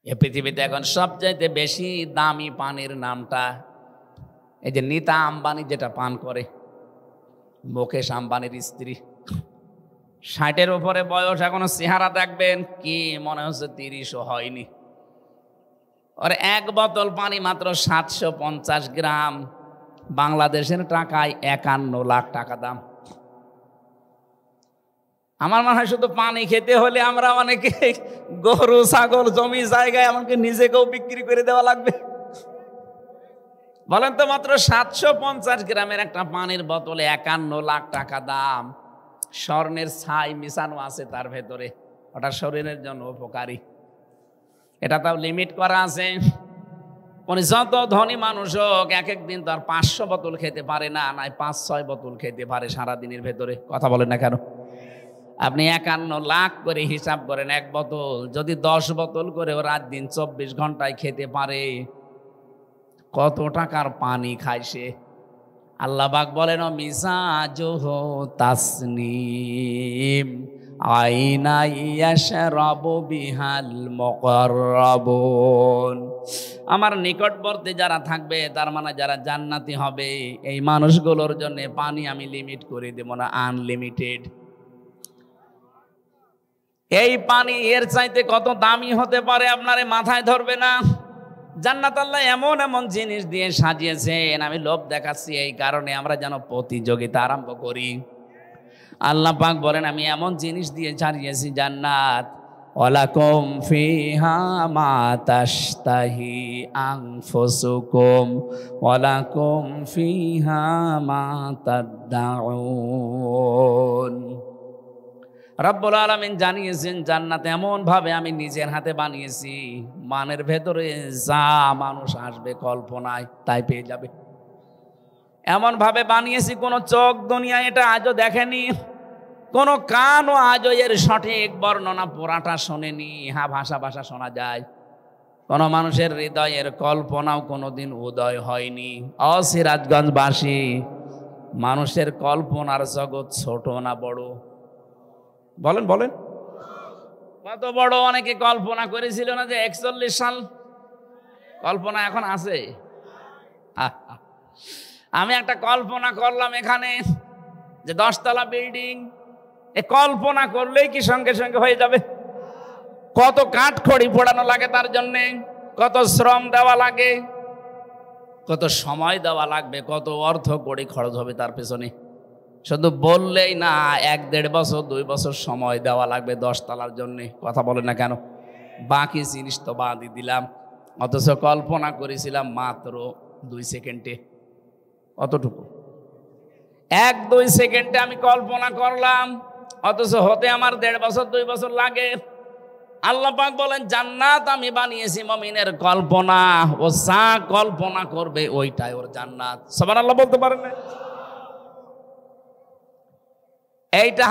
এ পৃথিবীতে এখন সবচাইতে বেশি দামি পানির নামটা এই যে নীতা আম্বানি যেটা পান করে, মুকেশ আম্বানির স্ত্রী। 60-এর উপরে বয়স, এখনো চেহারা দেখবেন কি মনে হচ্ছে 30ও হয়নি। ওর এক বোতল পানি মাত্র 750 গ্রাম, বাংলাদেশের টাকায় 51 লাখ টাকা দাম। আমার মনে হয় শুধু পানি খেতে হলে আমরা অনেকে গরু ছাগল জমি জায়গায় এমনকি নিজেকেও বিক্রি করে দেওয়া লাগবে। বলেন তো, মাত্র 750 গ্রামের একটা পানির বোতলে 51 লাখ টাকা দাম। স্বর্ণের ছাই মিশানো আছে তার ভেতরে, ওটা শরীরের জন্য উপকারী। এটা তাও লিমিট করা আছে। উনি যত ধনী মানুষ হোক, এক একদিন তো আর 500 বোতল খেতে পারে না, নাই 5-6 বোতল খেতে পারে সারাদিনের ভেতরে। কথা বলেন না কেন? আপনি 51 লাখ করে হিসাব করেন, এক বোতল যদি 10 বোতল করে ও রাত দিন 24 ঘন্টায় খেতে পারে, কত টাকার পানি খায় সে। আল্লাহ পাক বলেন, মিজাজুহু তাসনিম আইনা ইয়াশরাবু বিহাল মুকাররাবুন। আমার নিকটবর্তী যারা থাকবে, তার মানে যারা জান্নাতি হবে, এই মানুষগুলোর জন্য পানি আমি লিমিট করে দেব না, আনলিমিটেড। এই পানি এর চাইতে কত দামি হতে পারে আপনারে মাথায় ধরবে না। জান্নাত আল্লাহ এমন এমন জিনিস দিয়ে সাজিয়েছেন, আমি লোভ দেখাচ্ছি এই কারণে আমরা যেন প্রতিযোগিতা আরম্ভ করি। আল্লাহ পাক বলেন, আমি এমন জিনিস দিয়ে সাজিয়েছি জান্নাত, ওয়ালাকুম ফিহা মা তাশতাহি আনফুসুকুম ওয়ালাকুম ফিহা মা তাদদাউন। রব্বুল আলামিন জানিয়েছেন জান্নাত এমন ভাবে আমি নিজের হাতে বানিয়েছি, মানের ভেতরে যা মানুষ আসবে কল্পনায় তাই পেয়ে যাবে। এমন ভাবে বানিয়েছি কোন চোখ দুনিয়ায় এটা আজও দেখেনি, কোন কানও আজও এর সঠিক বর্ণনা পুরাটা শোনেনি। হ্যাঁ, ভাষা ভাষা শোনা যায়, কোন মানুষের হৃদয়ের কল্পনাও কোনোদিন উদয় হয়নি। সিরাজগঞ্জবাসী, মানুষের কল্পনার জগৎ ছোট না বড়? বলেন বলেন, কত বড়? অনেকে কল্পনা করেছিল না যে 41 সাল, কল্পনা এখন আছে? আমি একটা কল্পনা করলাম এখানে যে 10 তলা বিল্ডিং, এ কল্পনা করলেই কি সঙ্গে সঙ্গে হয়ে যাবে? কত কাঠখড়ি পোড়ানো লাগে তার জন্যে, কত শ্রম দেওয়া লাগে, কত সময় দেওয়া লাগবে, কত অর্থ কড়ি খরচ হবে তার পেছনে। শুধু বললেই না, 1-1.5 বছর 2 বছর সময় দেওয়া লাগবে 10 তলার জন্যে। কথা বলে না কেন? বাকি জিনিস তো বাদই দিলাম, অথচ কল্পনা করেছিলাম মাত্র 2 সেকেন্ডে। অতটুকু 1-2 সেকেন্ডে আমি কল্পনা করলাম, অথচ হতে আমার 1.5 বছর 2 বছর লাগে। আল্লাহ পাক বলেন, জান্নাত আমি বানিয়েছি মুমিনের কল্পনা, ও যা কল্পনা করবে ওইটাই ওর জান্নাত। সুবহানাল্লাহ বলতে পারেন না? এইটা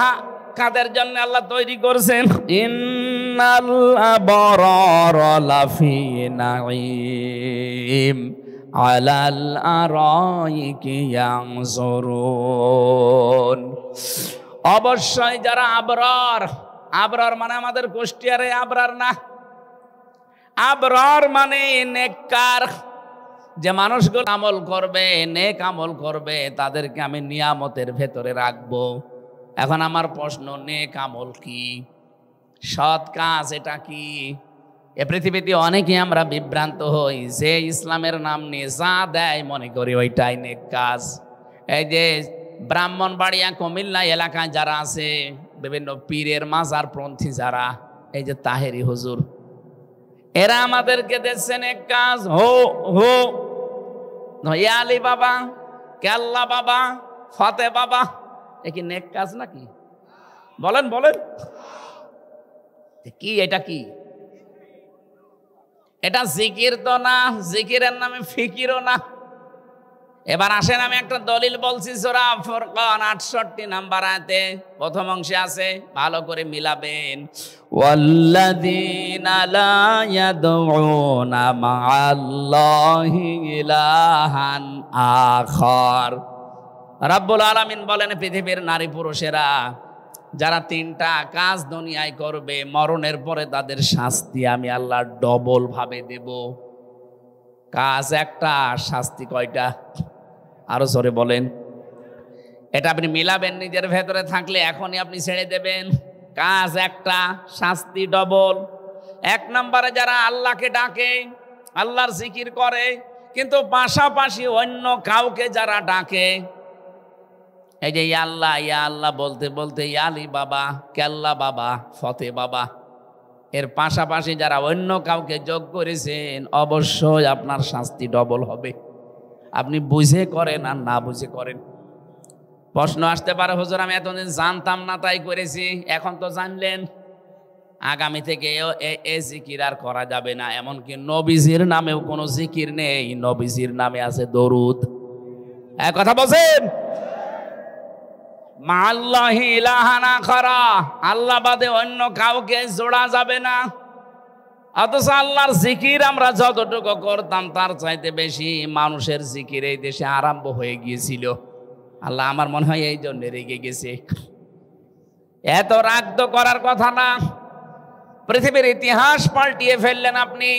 কাদের জন্য আল্লাহ তৈরি করেছেন? ইন্নাল আবরারা লাফি নাঈম আলাল আরাইকি ইয়ানজুরুন। অবশ্যই যারা আবরার, আবরার মানে আমাদের কুষ্টিয়ারে আবরার না, আবরার মানে নেককার। যে মানুষগুলো আমল করবে, নেক আমল করবে, তাদেরকে আমি নিয়ামতের ভেতরে রাখবো। এখন আমার প্রশ্ন, নেক আমল কি? সৎ কাজ এটা কি? এ পৃথিবীতে অনেকে আমরা বিভ্রান্ত হই যে ইসলামের নাম নিয়ে যা দেয় মনে করি ওইটাই নেক কাজ। এই যে ব্রাহ্মণবাড়িয়া কুমিল্লা এলাকায় যারা আছে, বিভিন্ন পীরের মাজার পন্থী যারা, এই যে তাহেরি হুজুর, এরা আমাদেরকে দিচ্ছে নেক কাজ। হো হো আলী বাবা, কেল্লা বাবা, ফতে বাবা, এ কি নেক কাজ নাকি? বলেন বলেন, কি এটা? কি এটা? জিকির তো না, জিকিরের নামে ফিকিরও না। এবার আসেন, আমি একটা দলিল বলছি, সূরা ফুরকান 68 নাম্বার আয়াতে প্রথম অংশে আছে, ভালো করে মিলাবেন। ওয়াল্লাযীনা লা ইয়াদউনা মা'আল্লাহি ইলাহান আখার। রাব্বুল আলামিন বলেন, পৃথিবীর নারী পুরুষেরা যারা তিনটা কাজ দুনিয়ায় করবে মরণের পরে তাদের শাস্তি আমি আল্লাহ ডবল ভাবে দেব। কাজ একটা, শাস্তি কয়টা? আরো জোরে বলেন। এটা আপনি মিলাবেন নিজের ভেতরে থাকলে এখনই আপনি ছেড়ে দেবেন। কাজ একটা, শাস্তি ডবল। এক নম্বরে যারা আল্লাহকে ডাকে, আল্লাহর জিকির করে, কিন্তু পাশাপাশি অন্য কাউকে যারা ডাকে, এই যে ইয়া আল্লাহ বলতে বলতে ইয়া আলী বাবা, কেল্লা বাবা, ফতে বাবা, এর পাশাপাশি যারা অন্য কাউকে যোগ করেছেন, অবশ্যই আপনার শাস্তি ডবল হবে। আপনি বুঝে করেন আর না বুঝে করেন। প্রশ্ন আসতে পারে, হুজুর আমি এতদিন জানতাম না তাই করেছি, এখন তো জানলেন, আগামী থেকে এ জিকির আর করা যাবে না। এমনকি নবীজির নামেও কোনো জিকির নেই, নবীজির নামে আছে দরুদ। এক কথা বলছেন, মাআল্লাহি ইলাহান আখারা, আল্লাহ বাদে অন্য কাউকে জোড়া যাবে না। অথচ আল্লাহর জিকির আমরা যতটুকু করতাম তার চাইতে বেশি মানুষের জিকির এই দেশে আরম্ভ হয়ে গিয়েছিল। আল্লাহ আমার মনে হয় এই জন্য রেগে গেছে। এত রাগ তো করার কথা না। পৃথিবীর ইতিহাস পাল্টিয়ে ফেললেন আপনি।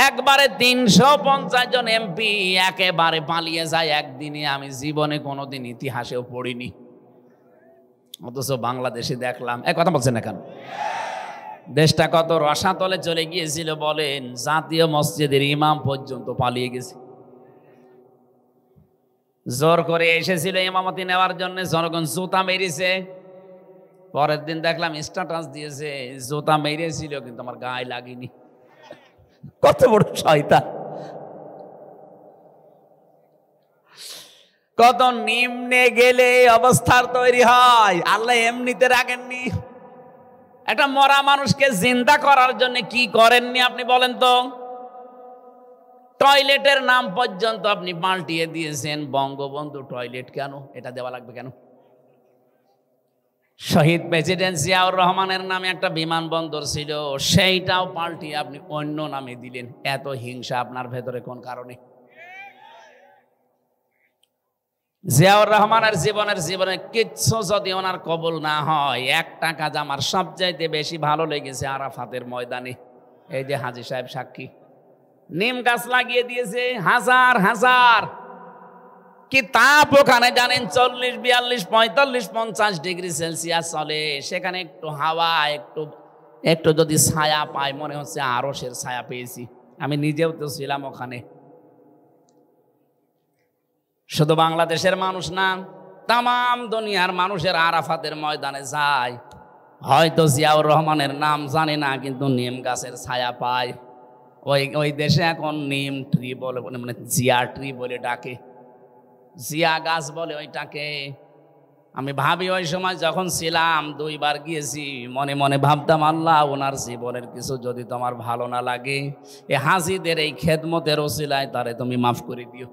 একবারে 350 জন এমপি একেবারে পালিয়ে যায় একদিনে। আমি জীবনে কোনোদিন ইতিহাসেও পড়িনি। অথচ বাংলাদেশে দেখলাম, এক কথা বলছেন না কেন? দেশটা কত রসাতলে চলে গিয়েছিল বলেন, জাতীয় মসজিদের ইমাম পর্যন্ত পালিয়ে গেছে। জোর করে এসেছিল ইমামতি নেওয়ার জন্য, জনগণ জুতা মেরেছে। পরের দিন দেখলাম স্ট্যাটাস দিয়েছে, জুতা মেরেছিল কিন্তু আমার গায়ে লাগেনি। কত বড় শয়তান! কত নিম্নে গেলে অবস্থার তৈরি হয়। আল্লাহ এমনিতে রাখেননি। একটা মরা মানুষকে জিন্দা করার জন্য কি করেননি আপনি বলেন তো? টয়লেটের নাম পর্যন্ত আপনি পাল্টিয়ে দিয়েছেন। বঙ্গবন্ধু টয়লেট কেন? এটা দেওয়া লাগবে কেন? শহীদ প্রেসিডেন্ট জিয়াউর রহমানের নামে একটা বিমানবন্দর ছিল, সেইটাও পাল্টিয়ে আপনি অন্য নামে দিলেন। এত হিংসা আপনার ভেতরে কোন কারণে? জিয়াউর রহমানের জীবনে কিচ্ছু যদি ওনার কবুল না হয়, একটা কাজ আমার সবচাইতে বেশি ভালো লেগেছে আরাফাতের ময়দানে। এই যে হাজী সাহেব সাক্ষী, নিম গাছ লাগিয়ে দিয়েছে হাজার হাজার। কি তাপ ওখানে জানেন, 40, 42, 45, 50 ডিগ্রি সেলসিয়াস চলে। সেখানে একটু হাওয়া, একটু যদি ছায়া পায় মনে হচ্ছে আরশের ছায়া পেয়েছি। আমি নিজেও তো ছিলাম ওখানে। শুধু বাংলাদেশের মানুষ না, তামাম দুনিয়ার মানুষের আরাফাতের ময়দানে যায়। হয়তো জিয়াউর রহমানের নাম জানে না, কিন্তু নিম গাছের ছায়া পায়। ওই দেশে এখন নিম ট্রি বলে, মানে জিয়া ট্রি বলে ডাকে, জিয়া গাছ বলে ওইটাকে। আমি ভাবি ওই সময় যখন ছিলাম 2 বার গিয়েছি, মনে মনে ভাবতাম, আল্লাহ ওনার জীবনের কিছু যদি তোমার ভালো না লাগে, এ হাজিদের এই খেদমতের ওসিলায় তারে তুমি মাফ করে দিও।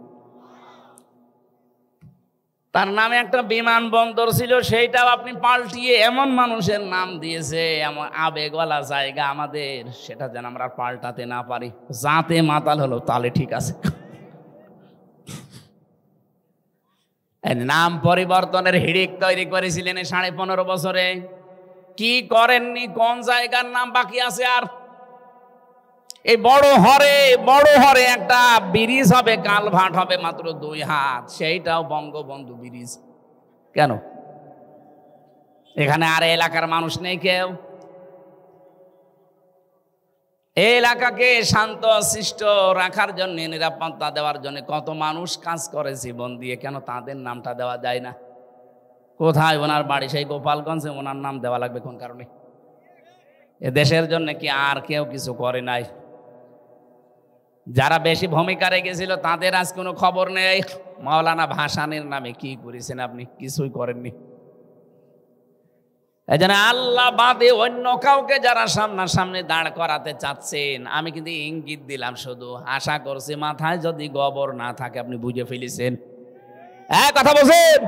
তার নামে একটা বিমানবন্দর ছিল, সেইটাও আপনি পাল্টিয়ে এমন মানুষের নাম দিয়েছে, এমন আবেগওয়ালা জায়গা আমাদের, সেটা যেন আমরা পাল্টাতে না পারি। যাতে মাতাল হলো তাহলে ঠিক আছে। নাম পরিবর্তনের হিড়িক তৈরি করেছিলেন 15.5 বছরে। কি করেননি? কোন জায়গার নাম বাকি আছে আর? এই বড় হরে একটা ব্রিজ হবে, কালভার্ট হবে মাত্র 2 হাত, সেইটাও বঙ্গবন্ধু ব্রিজ। কেন? এখানে আর এলাকার মানুষ নেই কেউ? এই এলাকাকে শান্ত শিষ্ট রাখার জন্য, নিরাপত্তা দেওয়ার জন্য কত মানুষ কাজ করে জীবন দিয়ে। কেন তাদের নামটা দেওয়া যায় না? কোথায় ওনার বাড়ি? সেই গোপালগঞ্জে। ওনার নাম দেওয়া লাগবে কোন কারণে? এ দেশের জন্য কি আর কেউ কিছু করে নাই? যারা বেশি ভূমিকা রেখেছিল তাদের আজ কোনো খবর নেই। মাওলানা ভাসানীর নামে কি করেছেন আপনি? কিছুই করেননি। এই জন্য আল্লাহ বাদে অন্য কাউকে যারা সামনাসামনি দাঁড় করাতে চাচ্ছেন, আমি কিন্তু ইঙ্গিত দিলাম শুধু, আশা করছি মাথায় যদি গোবর না থাকে আপনি বুঝে ফেলেছেন। কথা বলছেন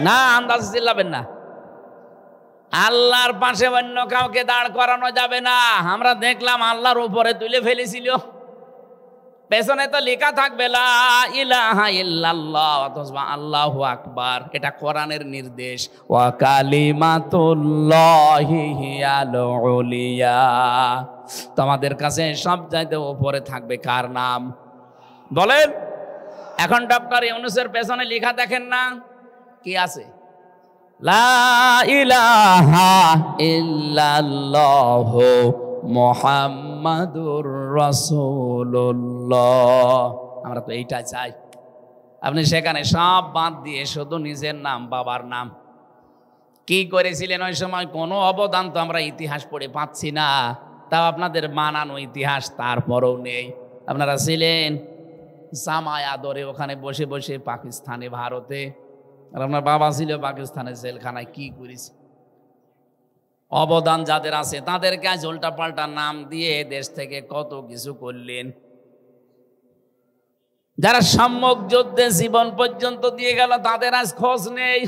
না, আন্দাজ চিল্লাবেন না। আল্লাহর পাশে অন্য কাউকে দাঁড় করানো যাবে না। আমরা দেখলাম আল্লাহর উপরে তুলে ফেলেছিল। পেছনে তো লেখা থাকবে লা ইলাহা ইল্লাল্লাহ অথচ আল্লাহু আকবার, এটা কোরআনের নির্দেশ। ওয়া কালিমাতুল্লাহি হিয়াল উলিয়া, তোমাদের কাছে সবচাইতে উপরে থাকবে কার নাম বলেন? এখন ডক্টর ইউনূসের পেছনে লেখা দেখেন না কি আছে? লা ইলাহা ইল্লাল্লাহু মুহাম্মাদুর রাসূলুল্লাহ। আমরা তো এইটা চাই। আপনি সেখানে সব বাদ দিয়ে শুধু নিজের নাম, বাবার নাম, কি করেছিলেন ওই সময় কোনো অবদান তো আমরা ইতিহাস পড়ে পাচ্ছি না। তাও আপনাদের বানানো ইতিহাস তারপরেও নেই। আপনারা ছিলেন জামায় আদরে ওখানে বসে বসে পাকিস্তানে, ভারতে, আর আপনার বাবা ছিল পাকিস্তানের জেলখানায়। কি করেছে? অবদান যাদের আছে তাদেরকে আজ উল্টা পাল্টা নাম দিয়ে দেশ থেকে কত কিছু করলেন। যারা সম্মুখ যুদ্ধে জীবন পর্যন্ত দিয়ে গেল তাদের আজ খোঁজ নেই।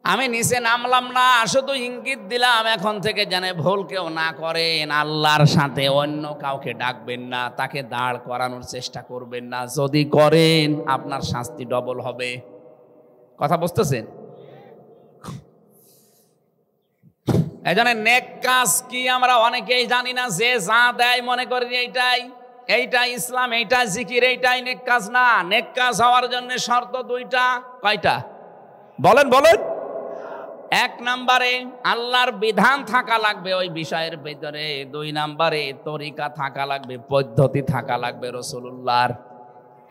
আমি নিচে নামলাম না, শুধু ইঙ্গিত দিলাম এখন থেকে যেন ভুল কেউ না করেন। আল্লাহর সাথে অন্য কাউকে ডাকবেন না, তাকে দাঁড় করানোর চেষ্টা করবেন না। যদি করেন আপনার শাস্তি ডবল হবে। কথা বুঝতেছেন? এই জন্য নেক কাজ কি আমরা অনেকেই জানি না। যে যা দেয় মনে করি এইটাই ইসলাম, এইটা জিকির, এইটাই নেক কাজ। না, নেক কাজ হওয়ার জন্য শর্ত দুইটা। কয়টা বলেন? এক নম্বরে আল্লাহর বিধান থাকা লাগবে ওই বিষয়ের ভিতরে। দুই নম্বরে তরিকা থাকা লাগবে, পদ্ধতি থাকা লাগবে রাসূলুল্লাহর।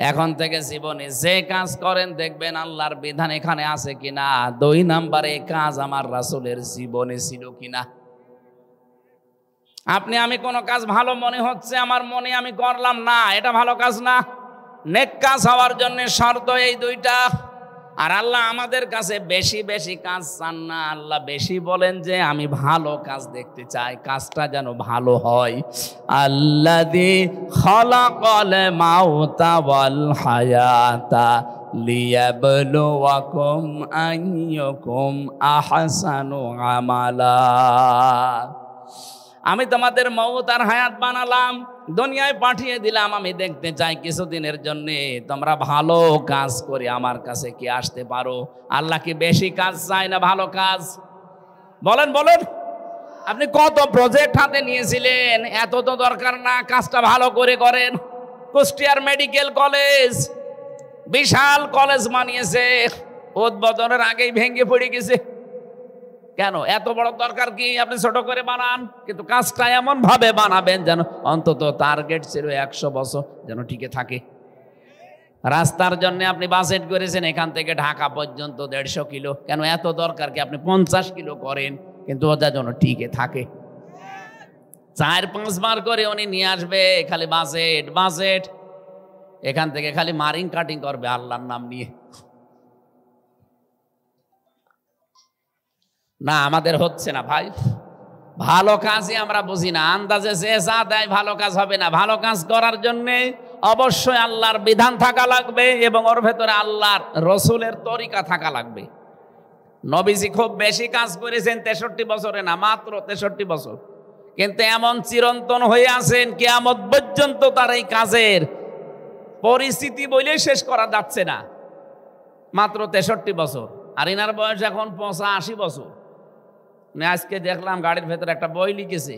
এখন থেকে জীবনে যে কাজ করেন দেখবেন আল্লাহর বিধান এখানে আছে কিনা। দুই নম্বরে কাজ আমার রাসূলের জীবনে ছিল কিনা। আপনি আমি কোনো কাজ ভালো মনে হচ্ছে আমার মনে, আমি করলাম না, এটা ভালো কাজ না। নেক কাজ হওয়ার জন্য শর্ত এই দুইটা। আর আল্লাহ আমাদের কাছে বেশি বেশি কাজ চান না। আল্লাহ বেশি বলেন যে আমি ভালো কাজ দেখতে চাই, কাজটা যেন ভালো হয়। আল্লাযী খালাকাল মাউতা ওয়াল হায়াতা লিয়াবলুয়াকুম আইয়ুকুম আহসানু আমালা। আমি তোমাদের মওত আর হায়াত বানালাম, দুনিয়ায় পাঠিয়ে দিলাম। আমি দেখতে চাই কিছুদিনের জন্য তোমরা ভালো কাজ করে আমার কাছে কি আসতে পারো। আল্লাহ কি বেশি কাজ চায় না ভালো কাজ? বলেন। আপনি কত প্রজেক্ট হাতে নিয়েছিলেন, এত তো দরকার না, কাজটা ভালো করে করেন। কুষ্টিয়ার মেডিকেল কলেজ বিশাল কলেজ বানিয়েছে, উদ্বোধনের আগেই ভেঙে পড়ে গেছে। কেন? এত বড় দরকার কি? আপনি ছোট করে বানান, কিন্তু কাজটা এমন ভাবে বানাবেন যেন অন্তত টার্গেট ছিল 100 বছর যেন টিকে থাকে। রাস্তার জন্য আপনি বাজেট করেছেন এখান থেকে ঢাকা পর্যন্ত 150 কিলো, কেন? এত দরকার কি আপনি 50 কিলো করেন, কিন্তু ওটা যেন টিকে থাকে। 4-5 বার করে উনি নিয়ে আসবে খালি বাজেট। এখান থেকে খালি মারিং কাটিং করবে আল্লাহর নাম নিয়ে। না, আমাদের হচ্ছে না ভাই। ভালো কাজই আমরা বুঝি না। আন্দাজে যে যা দেয় ভালো কাজ হবে না। ভালো কাজ করার জন্য অবশ্যই আল্লাহর বিধান থাকা লাগবে এবং ওর ভেতরে আল্লাহর রসুলের তরিকা থাকা লাগবে। নবীজি খুব বেশি কাজ করেছেন 63 বছরে, না মাত্র 63 বছর, কিন্তু এমন চিরন্তন হয়ে আছেন কিয়ামত পর্যন্ত তার এই কাজের পরিস্থিতি বলেই শেষ করা যাচ্ছে না। মাত্র 63 বছর, আর ইনার বয়স এখন 85 বছর। আজকে দেখলাম গাড়ির ভেতরে একটা বই লিখেছে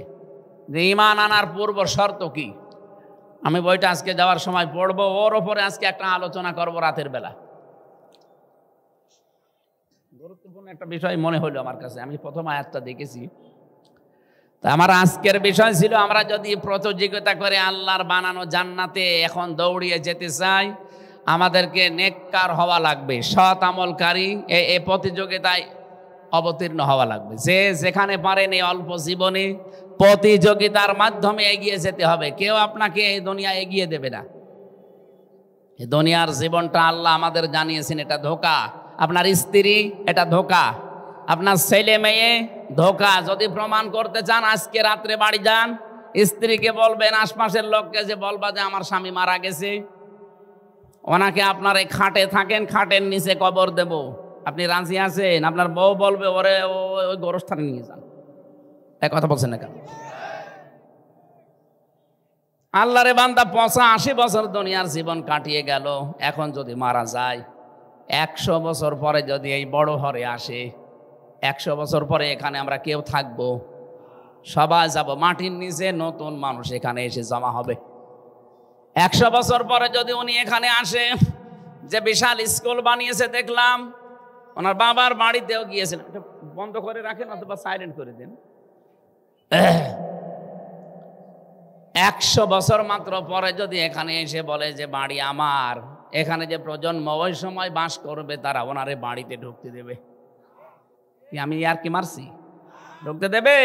যে ঈমান আনার পূর্ব শর্ত কি। আমি বইটা আজকে যাওয়ার সময় পড়বো, ওর ওপরে আজকে একটা আলোচনা করব রাতের বেলা। গুরুত্বপূর্ণ একটা বিষয় মনে হলো আমার কাছে, আমি প্রথম আয়াতটা দেখেছি। তা আমার আজকের বিষয় ছিল, আমরা যদি প্রতিযোগিতা করে আল্লাহর বানানো জান্নাতে এখন দৌড়িয়ে যেতে চাই, আমাদেরকে নেককার হওয়া লাগবে, সৎ আমলকারী। এই প্রতিযোগিতায় অবতীর্ণ হওয়া লাগবে। যে যেখানে পারেন এই অল্প জীবনে প্রতিযোগিতার মাধ্যমে এগিয়ে যেতে হবে। কেউ আপনাকে এই দুনিয়া এগিয়ে দেবে না। এই দুনিয়ার জীবনটা আল্লাহ আমাদের জানিয়েছেন এটা ধোঁকা। আপনার স্ত্রী এটা ধোঁকা, আপনার ছেলে মেয়ে ধোঁকা। যদি প্রমাণ করতে চান আজকে রাত্রে বাড়ি যান, স্ত্রীকে বলবেন, আশপাশের লোককে যে বলবা যে আমার স্বামী মারা গেছে, ওনাকে আপনার এই খাটে থাকেন, খাটের নিচে কবর দেব, আপনি রাজি আছেন? আপনার বউ বলবে ওরে ওই গোরস্থানে নিয়ে যান। এক কথা বলছেন না কেন? আল্লাহরে বান্দা 85 বছর দুনিয়ার জীবন কাটিয়ে গেল, এখন যদি মারা যায় 100 বছর পরে যদি এই বড় ঘরে আসে, 100 বছর পরে এখানে আমরা কেউ থাকবো? সবাই যাব মাটির নিচে, নতুন মানুষ এখানে এসে জমা হবে। 100 বছর পরে যদি উনি এখানে আসে, যে বিশাল স্কুল বানিয়েছে দেখলাম, ওনার বাবার বাড়িতেও গিয়েছিলেন। বন্ধ করে রাখেন অথবা সাইলেন্ট করে দিন। 100 বছর মাত্র পরে যদি এখানে এসে বলে যে বাড়ি আমার, এখানে যে প্রজন্ম ওই সময় বাস করবে তারা ওনারে বাড়িতে ঢুকতে দেবে? আমি আর কি মারছি? ঢুকতে দেবে?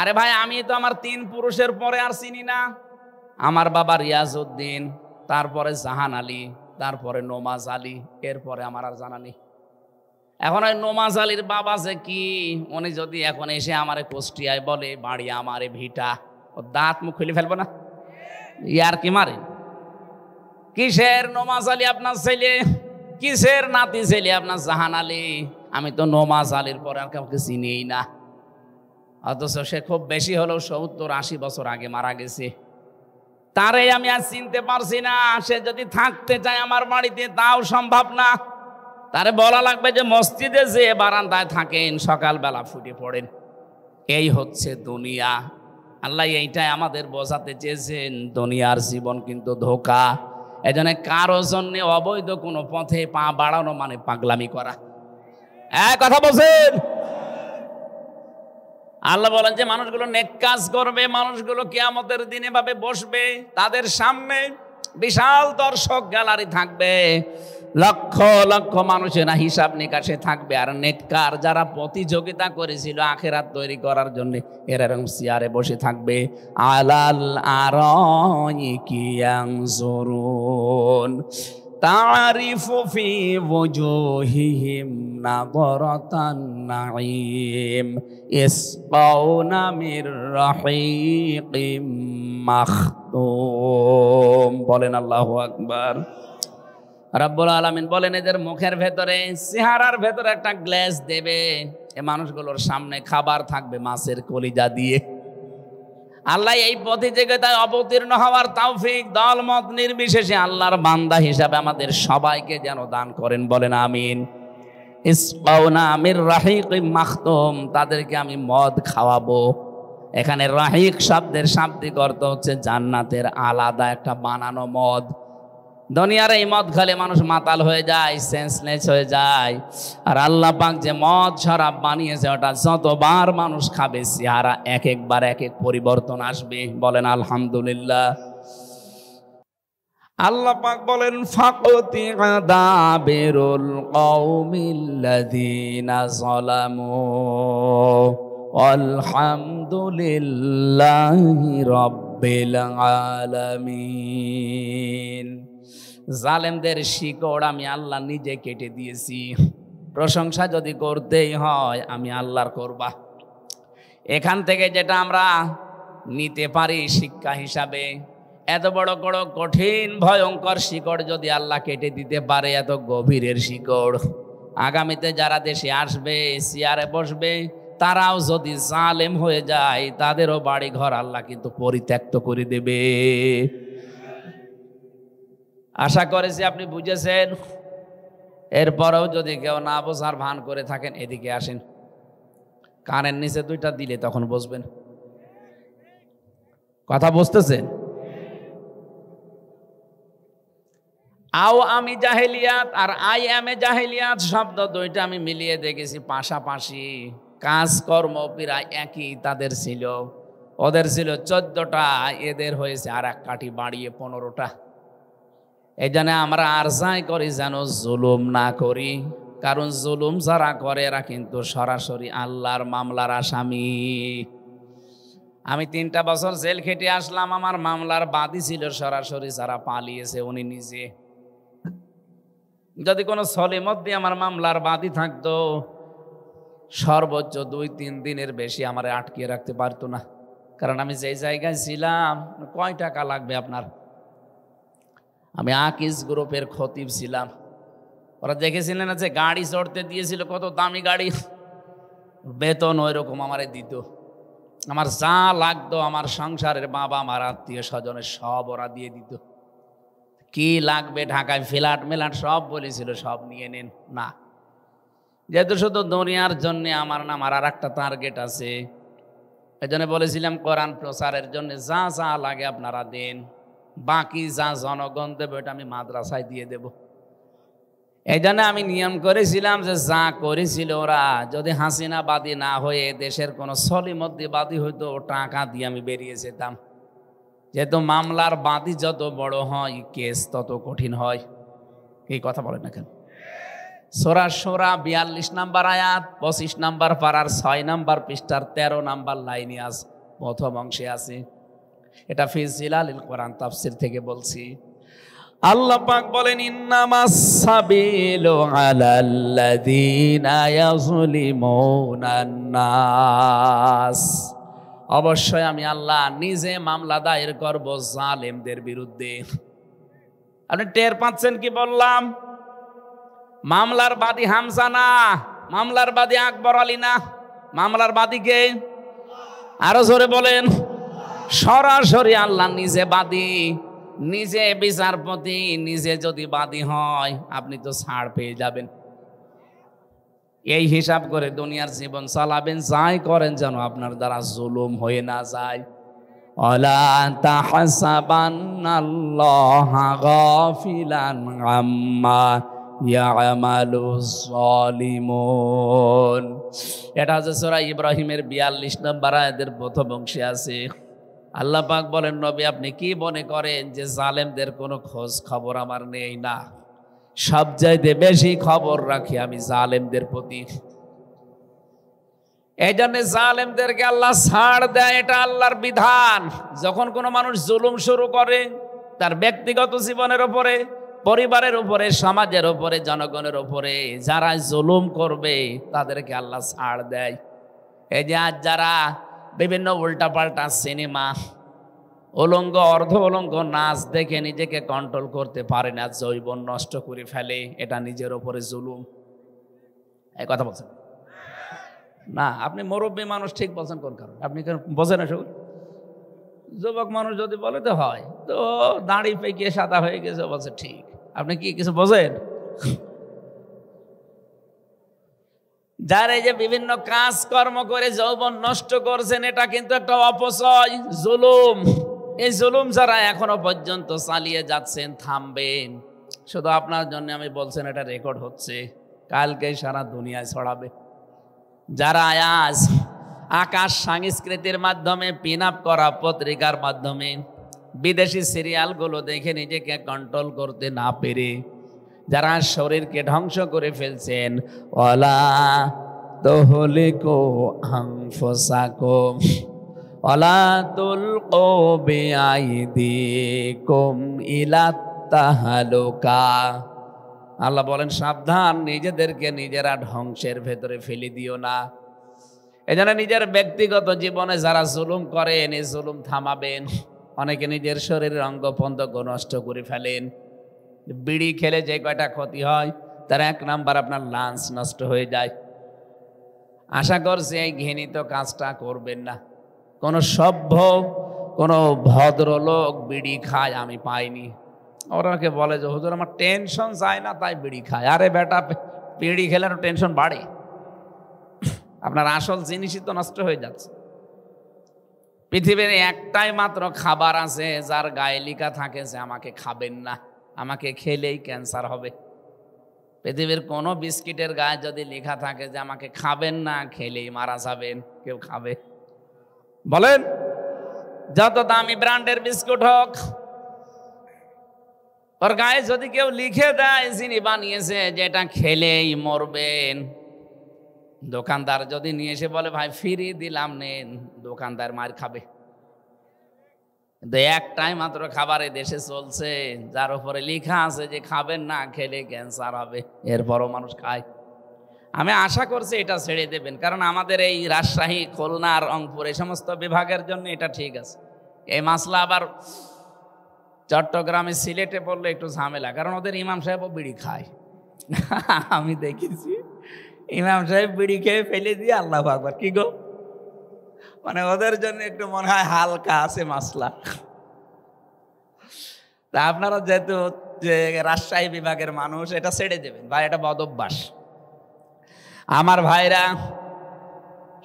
আরে ভাই, আমি তো আমার 3 পুরুষের পরে আর চিনি না। আমার বাবা রিয়াজউদ্দিন, তারপরে জাহান আলী, তারপরে নোমাজ আলী, এরপরে আমার আর জানা নেই। এখন ওই নোমাজ আলীর বাবা যে কি, উনি যদি এখন এসে আমারে কুষ্টিয়ায় বলে বাড়ি আমারে ভিটা, ও দাঁত মুখ খুলে ফেলবো না? ইয়ার কি মারে? কিসের নোমাজ আলী আপনার ছেলে? কিসের নাতি ছেলে আপনার জাহান আলী? আমি তো নোমাজ আলীর পরে আর কাউকে চিনিই না। অথচ সে খুব বেশি হলেও 70-80 বছর আগে মারা গেছে। তারে আমি আর চিনতে পারছি না। সে যদি থাকতে চায় আমার বাড়িতে, তাও সম্ভব না। তারে বলা লাগবে যে মসজিদে যে বারান্দায় থাকেন, সকালবেলা ফুটে পড়েন। এই হচ্ছে দুনিয়া। আল্লাহ এইটাই আমাদের বোঝাতে চেয়েছেন, দুনিয়ার জীবন কিন্তু ধোঁকা। এজন্য কারো জন্য অবৈধ কোনো পথে পা বাড়ানো মানে পাগলামি করা। কথা বলছেন? আল্লাহ বলেন যে মানুষগুলো নেক কাজ করবে, মানুষগুলো কিয়ামতের দিনে ভাবে বসবে, তাদের সামনে বিশাল দর্শক গ্যালারি থাকবে, লক্ষ লক্ষ মানুষেরা হিসাব নিকাশে থাকবে। আর নেককার যারা প্রতিযোগিতা করেছিল আখিরাত তৈরি করার জন্য, এরা এরকম চেয়ারে বসে থাকবে। আলাল আরাইকি ইয়ানজুরুন তারিফু ফি ওজুহিহিম নাযরাতান নাঈম ইসকাউনা মির রাহিকিম মাখতুম। বলেন আল্লাহু আকবার। রব্বুল আলামিন বলেন, এদের মুখের ভেতরে, চেহারার ভেতরে একটা গ্লাস দেবে। এই মানুষগুলোর সামনে খাবার থাকবে মাছের কলিজা দিয়ে। আল্লাহ এই প্রতিযোগিতায় অবতীর্ণ হওয়ার তৌফিক দলমত নির্বিশেষে আল্লাহর বান্দা হিসাবে আমাদের সবাইকে যেন দান করেন। বলেন আমিন। ইসকাউনা মির রাহিকিম মাখতুম, তাদেরকে আমি মদ খাওয়াবো। এখানে রাহিক শব্দের শাব্দিক অর্থ হচ্ছে জান্নাতের আলাদা একটা বানানো মদ। দুনিয়ার এই মদ খেলে মানুষ মাতাল হয়ে যায়, সেন্সলেস হয়ে যায়। আর আল্লাহ পাক যে মদ শরাব বানিয়েছে, ওটা যতবার মানুষ খাবে চেহারা এক একবার এক এক পরিবর্তন আসবে। বলেন আলহামদুলিল্লাহ। আল্লাহ পাক বলেন, ফাকতি দাবিরুল কওমিল্লাযীনা যালামু আলহামদুলিল্লাহি রাব্বিল আলামিন। জালেমদের শিকড় আমি আল্লাহ নিজে কেটে দিয়েছি। প্রশংসা যদি করতেই হয় আমি আল্লাহর করবা। এখান থেকে যেটা আমরা নিতে পারি শিক্ষা হিসাবে, এত বড় বড় কঠিন ভয়ঙ্কর শিকড় যদি আল্লাহ কেটে দিতে পারে, এত গভীরের শিকড়, আগামীতে যারা দেশে আসবে, চেয়ারে বসবে, তারাও যদি জালেম হয়ে যায়, তাদেরও বাড়ি ঘর আল্লাহ কিন্তু পরিত্যক্ত করে দেবে। আশা করেছি আপনি বুঝেছেন। এরপরেও যদি কেউ না বোঝার ভান করে থাকেন, এদিকে আসেন, কানের নিচে 2টা দিলে তখন বুঝবেন। কথা বুঝতেছেন? আও আমি জাহেলিয়াত আর আই এম এ জাহেলিয়াত শব্দ 2টা আমি মিলিয়ে দেখেছি পাশাপাশি। কাজকর্ম প্রায় একই তাদের ছিল। ওদের ছিল 14টা, এদের হয়েছে আর এক কাঠি বাড়িয়ে 15টা। এই জন্য আমরা আরজাই করি যেন জুলুম না করি, কারণ জুলুম যারা করে এরা কিন্তু সরাসরি আল্লাহর মামলার আসামি। আমি 3টা বছর জেল খেটে আসলাম, আমার মামলার বাদী ছিল সরাসরি যারা পালিয়েছে উনি নিজে। যদি কোনো সলিমত দিয়ে আমার মামলার বাদী থাকতো, সর্বোচ্চ 2-3 দিনের বেশি আমার আটকে রাখতে পারতো না। কারণ আমি যে জায়গায় ছিলাম, কয় টাকা লাগবে আপনার? আমি আকিজ গ্রুপের খতিব ছিলাম। ওরা দেখেছিলেন না যে গাড়ি চড়তে দিয়েছিল, কত দামি গাড়ি, বেতন ওই রকম আমারে দিত। আমার যা লাগতো আমার সংসারের বাবা আমার আত্মীয় স্বজনের সব ওরা দিয়ে দিত। কি লাগবে ঢাকায় ফ্ল্যাট মেলাট সব বলেছিল, সব নিয়ে নেন। না, যেহেতু শুধু দুনিয়ার জন্য আমার নাম আর একটা টার্গেট আছে, এই জন্য বলেছিলাম কোরআন প্রচারের জন্য যা যা লাগে আপনারা দেন, বাকি যা জনগণ দেবে ওটা আমি মাদ্রাসায় দিয়ে দেব। এই জন্য আমি নিয়ম করেছিলাম যে যা করেছিল ওরা যদি হাসিনা বাদী না হয়ে দেশের কোনো সলিমদ্দি বাদী হইতো, টাকা দিয়ে আমি বেরিয়ে যেতাম। যেহেতু মামলার বাদী যত বড় হয় কেস তত কঠিন হয়। এই কথা বলেন না কেন? সূরা শুরা 42 নম্বর আয়াত 25 নম্বর পারার 6 নম্বর পৃষ্ঠার 13 নম্বর লাইনে আছে, প্রথম অংশে আছে। এটা ফি জিলালিল কোরআন তাফসীর থেকে বলছি। আল্লাহ পাক বলেন ইন্নামাস সাবিলু আলাল্লাযীনা ইয়াযলিমুনান নাস, অবশ্যই আমি আল্লাহ নিজে মামলা দায়ের করব জালেমদের বিরুদ্ধে। আপনি টের পাচ্ছেন কি বললাম? মামলার বাদী হামজা না, মামলার বাদী আকবর আলী না, মামলার বাদী কে? আরো জোরে বলেন। সরাসরি আল্লাহ নিজে বাদী, নিজে বিচারপতি, নিজে যদি বাদী হয় আপনি তো ছাড় পেয়ে যাবেন। এই হিসাব করে দুনিয়ার জীবন চালাবেন, যাই করেন যেন আপনার দ্বারা জুলুম হয়ে না যায়। ওয়ালা তাহসাবান্নাল্লাহা গাফিলান আম্মা ইয়ামালুজ জালিমুন। এটা হচ্ছে সূরা ইব্রাহিমের 42 নম্বর আয়াতের প্রথম অংশে আছে। আল্লাহ পাক বলেন, নবী আপনি কি মনে করেন যে জালেমদের কোনো খোঁজ খবর আমার নেই? না, সবচাইতে বেশি খবর রাখি আমি জালেমদের প্রতি। এই জন্য জালেমদেরকে আল্লাহ ছাড় দেয়, এটা আল্লাহর বিধান। যখন কোনো মানুষ জুলুম শুরু করে তার ব্যক্তিগত জীবনের উপরে, পরিবারের উপরে, সমাজের উপরে, জনগণের উপরে, যারা জুলুম করবে তাদেরকে আল্লাহ ছাড় দেয়। এই যে আজ যারা বিভিন্ন উল্টাপাল্টা সিনেমা, উলঙ্গ অর্ধ উলঙ্গ নাচ দেখে নিজেকে কন্ট্রোল করতে পারে না, যৌবন নষ্ট করে ফেলে, এটা নিজের উপরে জুলুম। এই কথা বলছেন না? আপনি মুরব্বী মানুষ ঠিক বলছেন, কোন কারণ আপনি বোঝেন না? সব যুবক মানুষ যদি বলে তো হয়, তো দাড়ি পেকিয়ে সাদা হয়ে গেছে বলছে ঠিক। আপনি কি কিছু বোঝেন? যারা এই যে বিভিন্ন কাজকর্ম করে যৌবন নষ্ট করছেন, এটা কিন্তু একটা অপচয়, জুলুম। এই জুলুম যারা এখনো পর্যন্ত চালিয়ে যাচ্ছেন থামবেন। শুধু আপনার জন্য আমি বলছেন, এটা রেকর্ড হচ্ছে, কালকে সারা দুনিয়ায় ছড়াবে। যারা আজ আকাশ সংস্কৃতির মাধ্যমে, পিন আপ করা পত্রিকার মাধ্যমে, বিদেশি সিরিয়ালগুলো দেখে নিজেকে কন্ট্রোল করতে না পেরে যারা শরীরকে ধ্বংস করে ফেলছেন, ওয়ালা তুহলিকু আনফুসাকুম ওয়ালা তুলকু বিআইদিকুম ইলা তাহলুকা। আল্লাহ বলেন সাবধান, নিজেদেরকে নিজেরা ধ্বংসের ভেতরে ফেলে দিও না। এজন্য নিজের ব্যক্তিগত জীবনে যারা জুলুম করেন, এই জুলুম থামাবেন। অনেকে নিজের শরীরের অঙ্গ প্রত্যঙ্গ নষ্ট করে ফেলেন। বিড়ি খেলে যে কয়টা ক্ষতি হয় তার 1 নাম্বার আপনার লাঞ্চ নষ্ট হয়ে যায়। আশা করছি এই ঘৃণিত কাজটা করবেন না। কোনো সভ্য, কোনো ভদ্রলোক বিড়ি খায় আমি পাইনি। ওরাকে বলে যে হুজুর আমার টেনশন যায় না তাই বিড়ি খায়। আরে বেটা, বিড়ি খেলে টেনশন বাড়ে, আপনার আসল জিনিসই তো নষ্ট হয়ে যাচ্ছে। পৃথিবীর একটাই মাত্র খাবার আছে যার গায়ে লেখা থাকে যে আমাকে খাবেন না, আমাকে খেলেই ক্যান্সার হবে। পৃথিবীর কোনো বিস্কিটের গায়ে যদি লেখা থাকে যে আমাকে খাবেন না, খেলেই মারা যাবেন, কেউ খাবে? বলেন? যত দামি ব্র্যান্ডের বিস্কুট হোক, ওর গায়ে যদি কেউ লিখে দেয় যিনি বানিয়েছে যে এটা খেলেই মরবেন, দোকানদার যদি নিয়ে এসে বলে ভাই ফ্রি দিলাম নেন, দোকানদার মার খাবে। কিন্তু একটাই মাত্র খাবার এই দেশে চলছে যার উপরে লেখা আছে যে খাবেন না, খেলে ক্যান্সার হবে, এরপরও মানুষ খায়। আমি আশা করছি এটা ছেড়ে দেবেন, কারণ আমাদের এই রাজশাহী, খুলনা, রংপুর এই সমস্ত বিভাগের জন্য এটা ঠিক আছে। এই মাসলা আবার চট্টগ্রামে, সিলেটে পড়লে একটু ঝামেলা, কারণ ওদের ইমাম সাহেবও বিড়ি খায়। আমি দেখেছি ইমাম সাহেব বিড়ি খেয়ে ফেলে দিয়ে আল্লাহু আকবার, কি গো মানে ওদের জন্য একটু মনে হয় হালকা আছে মাসলা। তা আপনারা যেহেতু যে রাজশাহী বিভাগের মানুষ, এটা ছেড়ে দেবেন ভাই, এটা বদ অভ্যাস আমার ভাইরা।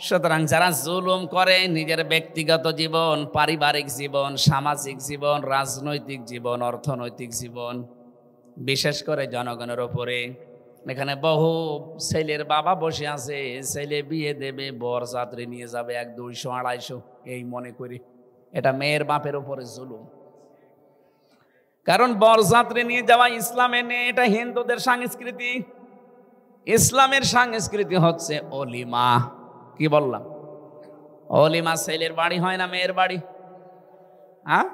সুতরাং যারা জুলুম করে নিজের ব্যক্তিগত জীবন, পারিবারিক জীবন, সামাজিক জীবন, রাজনৈতিক জীবন, অর্থনৈতিক জীবন, বিশেষ করে জনগণের ওপরে, এখানে বহু ছেলের বাবা বসে আছে, ছেলে বিয়ে দেবে, বরযাত্রী নিয়ে যাবে 100, 200, 250, এই মনে করি এটা মেয়ের বাপের উপরে জুলুম। কারণ বরযাত্রী নিয়ে যাওয়া ইসলামে নেই, এটা হিন্দুদের সংস্কৃতি। ইসলামের সংস্কৃতি হচ্ছে অলিমা। কি বললাম? অলিমা ছেলের বাড়ি হয় না মেয়ের বাড়ি? হ্যাঁ,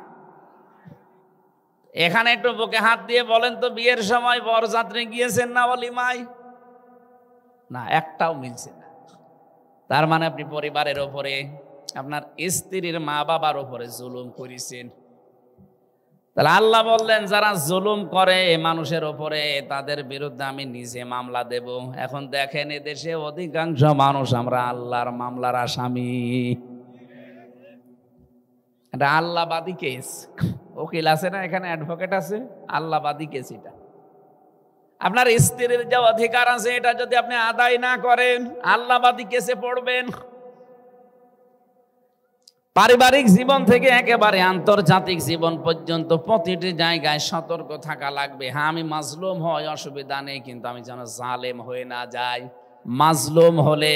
এখানে একটু বুকে হাত দিয়ে বলেন তো, বিয়ের সময় বরযাত্রী গিয়েছেন না অলিমায়? না, একটাও মিলছে না। তার মানে আপনি পরিবারের ওপরে, আপনার স্ত্রীর মা বাবার ওপরে জুলুম করেছেন। তাহলে আল্লাহ বললেন যারা জুলুম করে মানুষের ওপরে, তাদের বিরুদ্ধে আমি নিজে মামলা দেব। এখন দেখেন এদেশে অধিকাংশ মানুষ আমরা আল্লাহর মামলার আসামি। এটা আল্লাহবাদী কেস। উকিল আছে না এখানে, অ্যাডভোকেট আছে, আল্লাহবাদী কেস এটা। আপনার স্ত্রীর যে অধিকার আছে এটা যদি আপনি আদায় না করেন, আল্লাহবাদী কেসে পড়বেন। পারিবারিক জীবন থেকে একেবারে আন্তর্জাতিক জীবন পর্যন্ত প্রতিটি জায়গায় সতর্ক থাকা লাগবে। হ্যাঁ, আমি মাজলুম হয় অসুবিধা নেই, কিন্তু আমি যেন জালেম হয়ে না যাই। মাজলুম হলে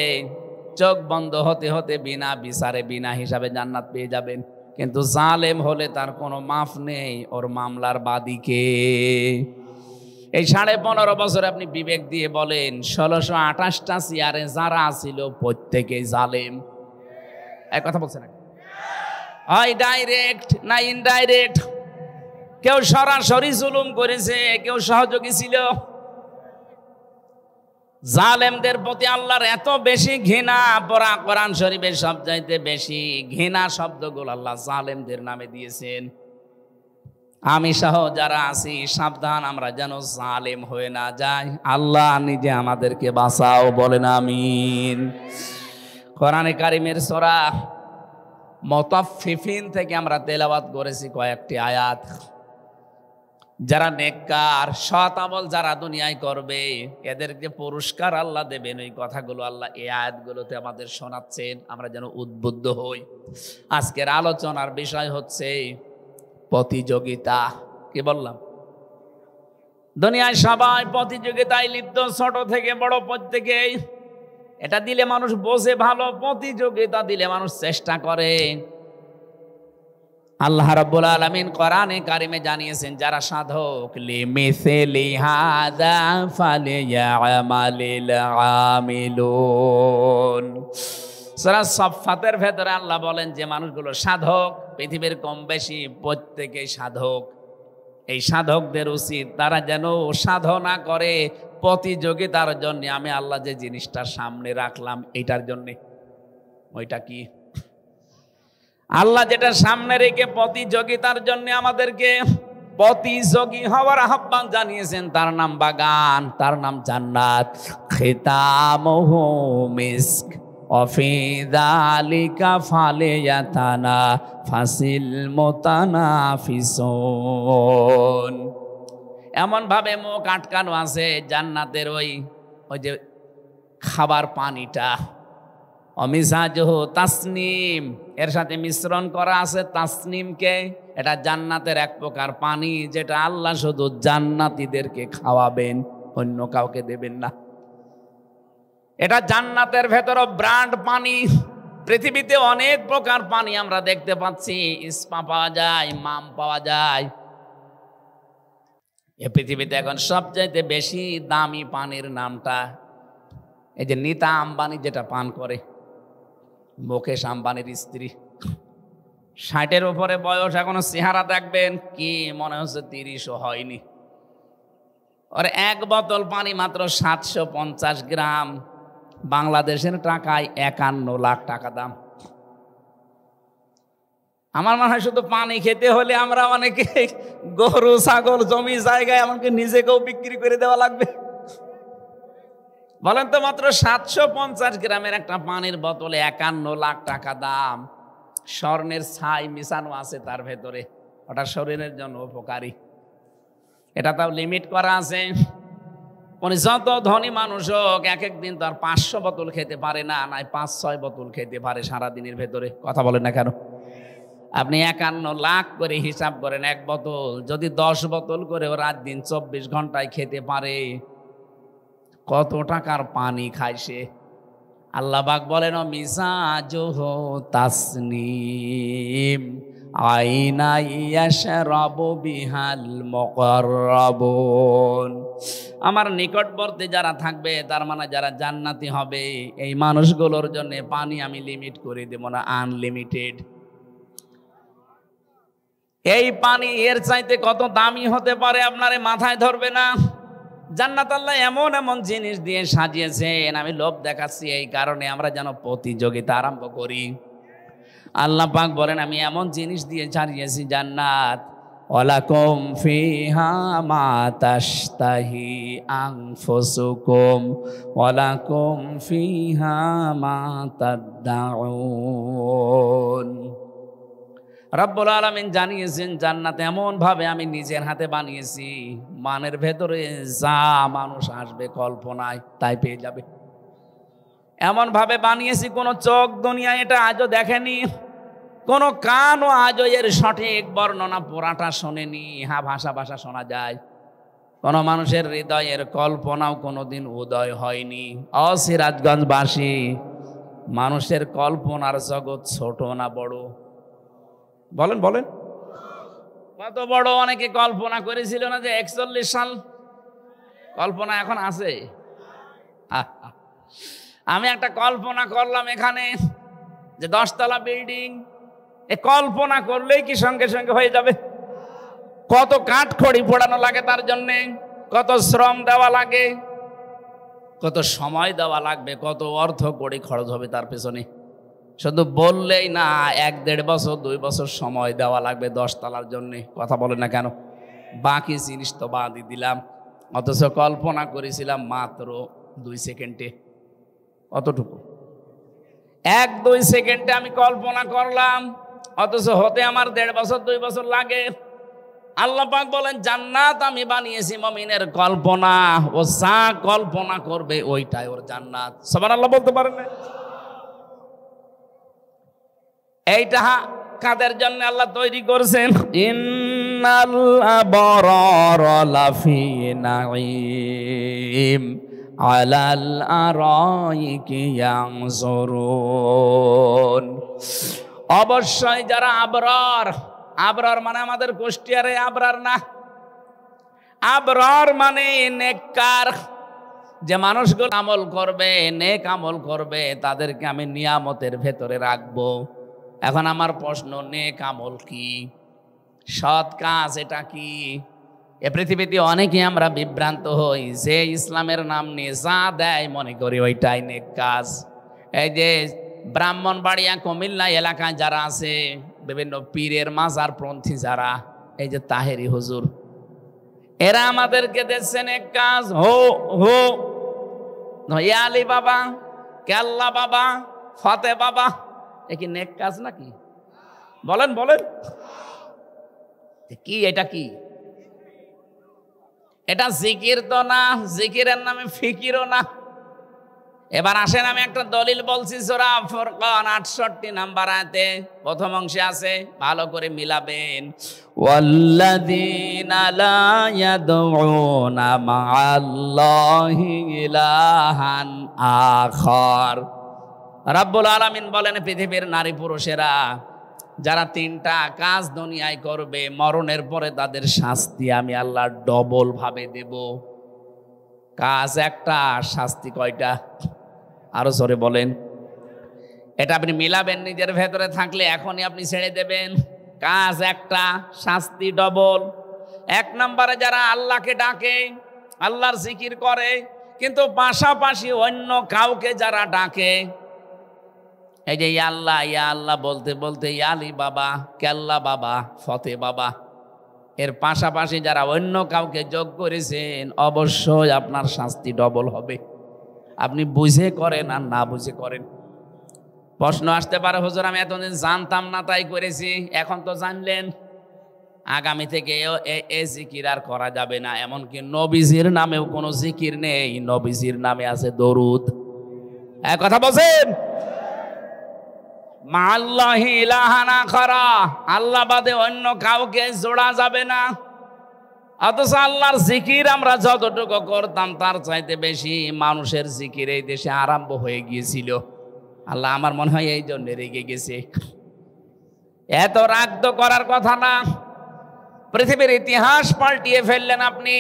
চোখ বন্ধ হতে হতে বিনা বিচারে বিনা হিসাবে জান্নাত পেয়ে যাবেন, কিন্তু জালেম হলে তার কোনো মাফ নেই। ওর মামলার বাদীকে এই 15.5 বছর আপনি বিবেক দিয়ে বলেন, 1628টা চেয়ারে যারা ছিল প্রত্যেকেই জালেম। এক কথা বলছে না, হয় ডাইরেক্ট না ইনডাইরেক্ট। কেউ সরাসরি জুলুম করেছে, কেউ সহযোগী ছিল। জালেমদের প্রতি আল্লাহর এত বেশি ঘৃণা, কোরআন শরীফের সবচাইতে বেশি ঘৃণা শব্দগুলো আল্লাহ জালেমদের নামে দিয়েছেন। আমি সহ যারা আছি সাবধান, আমরা যেন জালেম হয়ে না যাই। আল্লাহ নিজে আমাদেরকে বাঁচাও, বলেন আমিন। কোরআনে কারিমের সূরা মুতাফফিফিন থেকে আমরা তেলাওয়াত করেছি কয়েকটি আয়াত। যারা নেককার সৎ আমল যারা দুনিয়ায় করবে, এদেরকে পুরস্কার আল্লাহ দেবেন। এই কথাগুলো আল্লাহ এই আয়াতগুলোতে আমাদের শোনাচ্ছেন, আমরা যেন উদ্বুদ্ধ হই। আজকের আলোচনার বিষয় হচ্ছে প্রতিযোগিতা। কি বললাম? দুনিয়ায় সবাই প্রতিযোগিতায় লিপ্ত, ছোট থেকে বড় প্রত্যেকেই। এটা দিলে মানুষ বোঝে ভালো, প্রতিযোগিতা দিলে মানুষ চেষ্টা করে। আল্লাহ রাব্বুল আলামিন কোরআনে কারিমে জানিয়েছেন, যারা সাধক লিমিসলি হাযা ফালিয়ামালিল আমিলুন। সূরা সাফফাতের ভেতরে আল্লাহ বলেন যে মানুষগুলো সাধক, পৃথিবীর কম বেশি প্রত্যেকেই সাধক। এই সাধকদের উচিত তারা যেন সাধনা করে প্রতিযোগিতার জন্য। আমি আল্লাহ যে জিনিসটা সামনে রাখলাম এটার জন্য, ওইটা কি? আল্লাহ যেটা সামনে রেখে প্রতিযোগিতার জন্য আমাদেরকে প্রতিযোগী হওয়ার আহ্বান জানিয়েছেন, তার নাম বাগান, তার নাম জান্নাত। খিতামুহু মিস্ক ওয়াফি যালিকা ফালিয়াতানাফাসিল মুতানাফিসুন। এমন ভাবে মুখ আটকানো আছে জান্নাতের ওই যে খাবার পানিটা, অমিজাজহু তাসনিম, এর সাথে মিশ্রণ করা আছে তাসনিমকে। এটা জান্নাতের এক প্রকার পানি, যেটা আল্লাহ শুধু জান্নাতীদেরকে খাওয়াবেন, অন্য কাউকে দেবেন না। এটা জান্নাতের ভেতরে ব্র্যান্ড পানি। পৃথিবীতে অনেক প্রকার পানি আমরা দেখতে পাচ্ছি, ইসমা পাওয়া যায়, মাম পাওয়া যায়। এ পৃথিবীতে এখন সবচাইতে বেশি দামি পানির নামটা এই যে নীতা আম্বানি যেটা পান করে, মুকেশ আম্বানির স্ত্রী। 60-এর উপরে বয়স, এখনো চেহারা দেখবেন কি মনে হচ্ছে 30ও হয়নি। ওর এক বোতল পানি মাত্র 750 গ্রাম, বাংলাদেশের টাকায় 51 লাখ টাকা দাম। আমার মনে হয় শুধু পানি খেতে হলে আমরা অনেকে গরু ছাগল জমি জায়গায় এমনকি নিজেকেও বিক্রি করে দেওয়া লাগবে। বলেন তো, মাত্র 750 গ্রামের একটা পানির বোতলে 51 লাখ টাকা দাম। স্বর্ণের ছাই মিশানো আছে তার ভেতরে, ওটা শরীরের জন্য উপকারী। এটা তাও লিমিট করা আছে। উনি যত ধনী মানুষ হোক, এক একদিন তো আর 500 বোতল খেতে পারে না, নাই 5-6 বোতল খেতে পারে সারাদিনের ভেতরে। কথা বলেন না কেন? আপনি 51 লাখ করে হিসাব করেন, এক বোতল যদি 10 বোতল করে ও রাত দিন 24 ঘন্টায় খেতে পারে, কত টাকার পানি খায় সে। আল্লাহ পাক বলেন, মিজাজুহু তাসনিম আইনা ইয়াশরাবু বিহাল মুকাররাবুন। আমার নিকটবর্তী যারা থাকবে, তার মানে যারা জান্নাতি হবে, এই মানুষগুলোর জন্য পানি আমি লিমিট করে দেব না, আনলিমিটেড। এই পানি এর চাইতে কত দামি হতে পারে আপনারে মাথায় ধরবে না। জান্নাত আল্লাহ এমন এমন জিনিস দিয়ে সাজিয়েছেন, আমি লোভ দেখাচ্ছি এই কারণে আমরা যেন প্রতিযোগিতা আরম্ভ করি। আল্লাহ পাক বলেন, আমি এমন জিনিস দিয়ে সাজিয়েছি জান্নাত, ওয়ালাকুম ফিহা মা তাশতাহি আনফুসুকুম ওয়ালাকুম ফিহা মা তাদদাউন। রব্বুল আলামিন জানিয়েছেন, জান্নাত এমন ভাবে আমি নিজের হাতে বানিয়েছি, মানের ভেতরে যা মানুষ আসবে কল্পনায় তাই পেয়ে যাবে। এমন ভাবে বানিয়েছি কোন চোখ দুনিয়ায় এটা আজও দেখেনি, কোন কানও আজও এর সঠিক বর্ণনা পুরাটা শোনেনি। হ্যাঁ, ভাষা ভাষা শোনা যায়, কোন মানুষের হৃদয়ের কল্পনাও কোনোদিন উদয় হয়নি। সিরাজগঞ্জবাসী, মানুষের কল্পনার জগৎ ছোট না বড়? বলেন বলেন, কত বড়? অনেকে কল্পনা করেছিল না যে 41 সাল, কল্পনা এখন আছে? আমি একটা কল্পনা করলাম এখানে যে 10 তলা বিল্ডিং, এ কল্পনা করলেই কি সঙ্গে সঙ্গে হয়ে যাবে? কত কাঠ খড়ি পোড়ানো লাগে তার জন্যে, কত শ্রম দেওয়া লাগে, কত সময় দেওয়া লাগবে, কত অর্থ কড়ি খরচ হবে তার পেছনে। শুধু বললেই না, 1-1.5 বছর 2 বছর সময় দেওয়া লাগবে 10 তলার জন্যে। কথা বলেন না কেন? বাকি জিনিস তো বাদই দিলাম, অথচ কল্পনা করেছিলাম মাত্র 2 সেকেন্ডে। অতটুকু 1-2 সেকেন্ডে আমি কল্পনা করলাম, অথচ হতে আমার 1.5 বছর 2 বছর লাগে। আল্লাহ পাক বলেন, জান্নাত আমি বানিয়েছি মুমিনের কল্পনা, ও যা কল্পনা করবে ওইটাই ওর জান্নাত। সুবহানাল্লাহ বলতে পারেন না? এইটা কাদের জন্য আল্লাহ তৈরি করেছেন? ইন্নাল আবরারা লাফি নাঈম আলাল আরাইকি ইয়ানজুরুন। অবশ্যই যারা আবরার, আবরার মানে আমাদের কুষ্টিয়ারে আবরার না, আবরার মানে নেককার। যে মানুষগুলো আমল করবে, নেক আমল করবে, তাদেরকে আমি নিয়ামতের ভেতরে রাখবো। এখন আমার প্রশ্ন, নেক আমল কি? সৎ কাজ এটা কি? এ পৃথিবীতে অনেকে আমরা বিভ্রান্ত হই, যে ইসলামের নাম নিয়ে যা দেয় মনে করি ওইটাই নেক কাজ। এই যে ব্রাহ্মণবাড়িয়া কুমিল্লা এলাকায় যারা আছে, বিভিন্ন পীরের মাজার পন্থী যারা, এই যে তাহেরি হুজুর, এরা আমাদেরকে দিচ্ছে নেক কাজ। হো হো আলী বাবা, কেল্লা বাবা, ফতে বাবা, এ কি নেক কাজ নাকি? বলেন বলেন, কি এটা? কি এটা? জিকির তো না, জিকিরের নামে ফিকিরও না। এবার আসেন, আমি একটা দলিল বলছি, সূরা ফুরকান 68 নাম্বার আয়াতে প্রথম অংশে আছে, ভালো করে মিলাবেন। ওয়াল্লাযীনা লা ইয়াদউনা মা'আল্লাহি ইলাহান আখার। রাব্বুল আলামিন বলেন, পৃথিবীর নারী পুরুষেরা যারা 3টা কাজ দুনিয়ায় করবে, মরণের পরে তাদের শাস্তি আমি আল্লাহ ডবল ভাবে দেব। কাজ একটা, শাস্তি কয়টা? আরো জোরে বলেন। এটা আপনি মিলাবেন নিজের ভেতরে থাকলে এখনই আপনি ছেড়ে দেবেন। কাজ একটা, শাস্তি ডবল। 1 নম্বরে যারা আল্লাহকে ডাকে, আল্লাহর জিকির করে, কিন্তু পাশাপাশি অন্য কাউকে যারা ডাকে, এই যে ইয়া আল্লাহ বলতে বলতে আলী বাবা, কেল্লা বাবা, ফতে বাবা, এর পাশাপাশি যারা অন্য কাউকে যোগ করেছেন, অবশ্যই আপনার শাস্তি ডবল হবে। আপনি বুঝে করেন আর না বুঝে করেন। প্রশ্ন আসতে পারে, হুজুর আমি এতদিন জানতাম না তাই করেছি, এখন তো জানলেন, আগামী থেকে এ জিকির আর করা যাবে না। এমনকি নবীজির নামেও কোনো জিকির নেই, নবীজির নামে আছে দরুদ। এক কথা বলছেন, মাআল্লাহি ইলাহান আখারা, আল্লাহ বাদে অন্য কাউকে জোড়া যাবে না। অথচ আল্লাহর জিকির আমরা যতটুকু করতাম তার চাইতে বেশি মানুষের জিকির এই দেশে আরম্ভ হয়ে গিয়েছিল। আল্লাহ আমার মনে হয় এই জন্য রেগে গেছে। এত রাগ তো করার কথা না। পৃথিবীর ইতিহাস পাল্টিয়ে ফেললেন আপনি।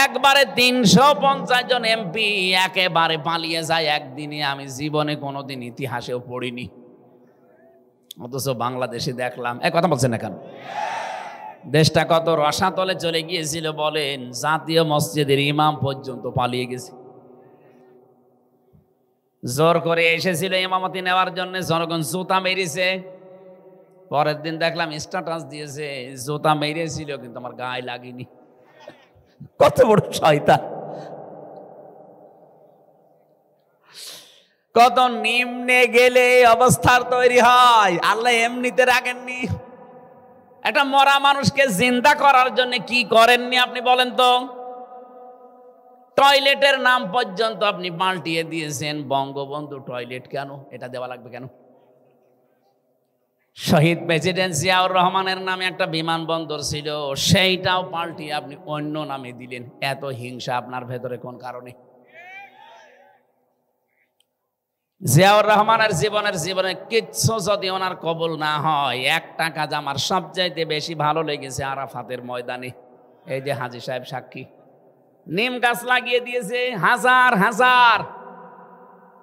একবারে 350 জন এমপি একেবারে পালিয়ে যায় একদিনে, আমি জীবনে কোনোদিন ইতিহাসেও পড়িনি। অথচ বাংলাদেশে দেখলাম, এক কথা বলছেন না কেন, দেশটা কত রসাতলে চলে গিয়েছিল বলেন। জাতীয় মসজিদের ইমাম পর্যন্ত পালিয়ে গেছে। জোর করে এসেছিল ইমামতি নেওয়ার জন্য, জনগণ জুতা মেরেছে। পরের দিন দেখলাম স্ট্যাটাস দিয়েছে, জুতা মেরেছিল কিন্তু আমার গায়ে লাগেনি। কত বড় শয়তান, কত নিম্নে গেলে অবস্থার তৈরি হয়। আল্লাহ এমনিতে রাগেননি। একটা মরা মানুষকে জিন্দা করার জন্য কি করেননি আপনি বলেন তো? টয়লেটের নাম পর্যন্ত আপনি পাল্টিয়ে দিয়েছেন। বঙ্গবন্ধু টয়লেট কেন, এটা দেওয়া লাগবে কেন? শহীদ প্রেসিডেন্ট জিয়াউর রহমানের নামে একটা বিমানবন্দর ছিল, সেইটাও পাল্টিয়ে আপনি অন্য নামে দিলেন। এত হিংসা আপনার ভেতরে কোন কারণে? জিয়াউর রহমানের জীবনে কিচ্ছু যদি ওনার কবুল না হয়, একটা কাজ আমার সবচাইতে বেশি ভালো লেগেছে আরাফাতের ময়দানে। এই যে হাজী সাহেব সাক্ষী, নিম গাছ লাগিয়ে দিয়েছে হাজার হাজার।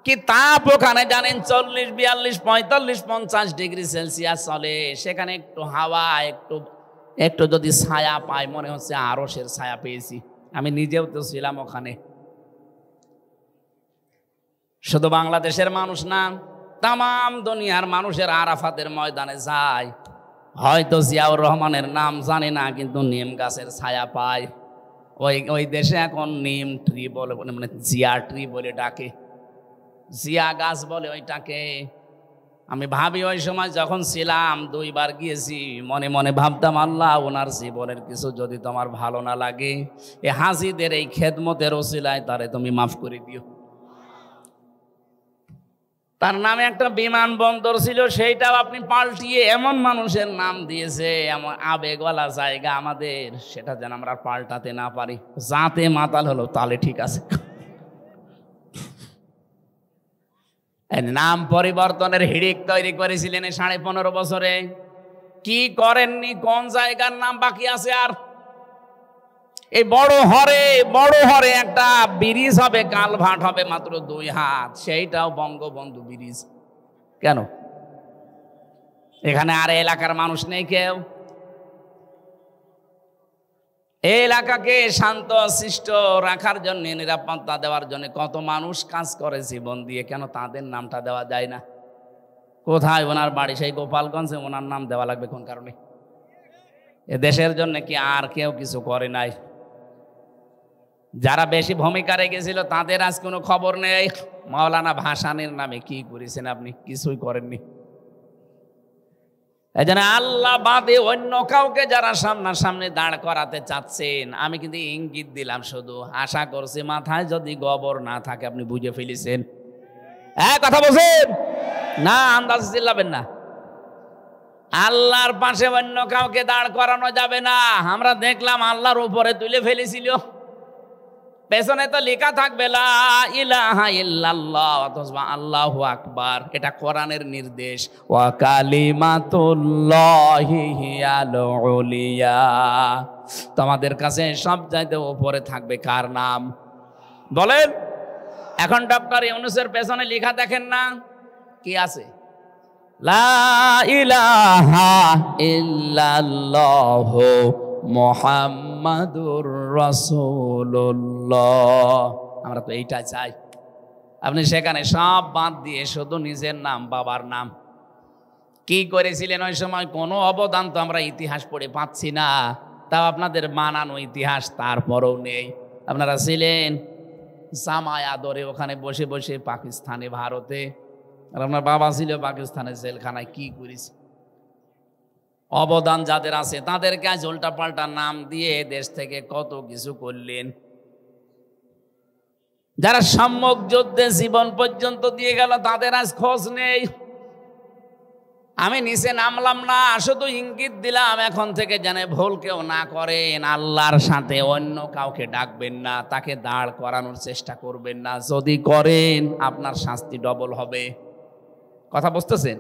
কি তাপ ওখানে জানেন, 40, 42, 45, 50 ডিগ্রি সেলসিয়াস চলে। সেখানে একটু হাওয়া, একটু যদি ছায়া পায় মনে হচ্ছে আরশের ছায়া পেয়েছি। আমি নিজেও তো ছিলাম ওখানে। শুধু বাংলাদেশের মানুষ না, তাম দুনিয়ার মানুষের আরাফাতের ময়দানে যায়। হয়তো জিয়াউর রহমানের নাম জানে না, কিন্তু নিম গাছের ছায়া পায়। ওই দেশে এখন নিম ট্রি বলে, মানে জিয়া ট্রি বলে ডাকে, জিয়া গাছ বলে ওইটাকে। আমি ভাবি ওই সময় যখন ছিলাম 2 বার গিয়েছি, মনে মনে ভাবতাম, আল্লাহ ওনার জীবনের কিছু যদি তোমার ভালো না লাগে, এ হাজিদের এই খেদমতের ওসিলায় তারে তুমি মাফ করে দিও। তার নামে একটা বিমানবন্দর ছিল, সেইটাও আপনি পাল্টিয়ে এমন মানুষের নাম দিয়েছে, এমন আবেগওয়ালা জায়গা আমাদের, সেটা যেন আমরা পাল্টাতে না পারি। যাতে মাতাল হলো তালে ঠিক আছে। নাম পরিবর্তনের হিড়িক তৈরি করেছিলেন 15.5 বছরে। কি করেননি? কোন জায়গার নাম বাকি আছে আর? এই বড় হরে একটা ব্রিজ হবে, কালভার্ট হবে মাত্র 2 হাত, সেইটাও বঙ্গবন্ধু ব্রিজ। কেন? এখানে আর এলাকার মানুষ নেই কেউ? এই এলাকাকে শান্ত শিষ্ট রাখার জন্য, নিরাপত্তা দেওয়ার জন্য কত মানুষ কাজ করে জীবন দিয়ে, কেন তাদের নামটা দেওয়া যায় না? কোথায় ওনার বাড়ি? সেই গোপালগঞ্জে, ওনার নাম দেওয়া লাগবে কোন কারণে? এ দেশের জন্য কি আর কেউ কিছু করে নাই? যারা বেশি ভূমিকা রেখেছিল তাদের আজ কোনো খবর নেই। মাওলানা ভাসানীর নামে কি করেছেন আপনি? কিছুই করেননি। এই জন্য আল্লাহ বাদে অন্য কাউকে যারা সামনাসামনি দাঁড় করাতে চাচ্ছেন, আমি কিন্তু ইঙ্গিত দিলাম শুধু, আশা করছি মাথায় যদি গোবর না থাকে আপনি বুঝে ফেলেছেন। কথা বলছেন না, আন্দাজ চিল্লাবেন না। আল্লাহর পাশে অন্য কাউকে দাঁড় করানো যাবে না। আমরা দেখলাম আল্লাহর উপরে তুলে ফেলেছিল, পেছনে তো লেখা থাকবে লা ইলাহা ইল্লাল্লাহ অথবা আল্লাহু আকবার। এটা কোরআনের নির্দেশ। ওয়া কালিমাতুল্লাহি হিয়াল উলিয়া। তোমাদের কাছে সবচাইতে উপরে থাকবে কার নাম বলেন? এখন ডক্টর ইউনূসের পেছনে লেখা দেখেন না, কি আছে? লা ইলাহা ইল্লাল্লাহু মুহাম্মাদুর রাসূলুল্লাহ। আমরা তো এইটা চাই। আপনি সেখানে সব বাদ দিয়ে শুধু নিজের নাম, বাবার নাম। কি করেছিলেন ওই সময় কোনো অবদান তো আমরা ইতিহাস পড়ে পাচ্ছি না। তাও আপনাদের বানানো ইতিহাস তারপরেও নেই। আপনারা ছিলেন জামায় আদরে ওখানে বসে বসে পাকিস্তানে, ভারতে, আর আপনার বাবা ছিল পাকিস্তানের জেলখানায়, কি করেছে? অবদান যাদের আছে তাদেরকে আজ উল্টা পাল্টা নাম দিয়ে দেশ থেকে কত কিছু করলেন। যারা সম্মুখ যুদ্ধে জীবন পর্যন্ত দিয়ে গেল তাদের আজ খোঁজ নেই। আমি নিচে নামলাম না, শুধু ইঙ্গিত দিলাম এখন থেকে যেন ভুল কেউ না করেন। আল্লাহর সাথে অন্য কাউকে ডাকবেন না, তাকে দাঁড় করানোর চেষ্টা করবেন না। যদি করেন আপনার শাস্তি ডবল হবে। কথা বুঝতেছেন?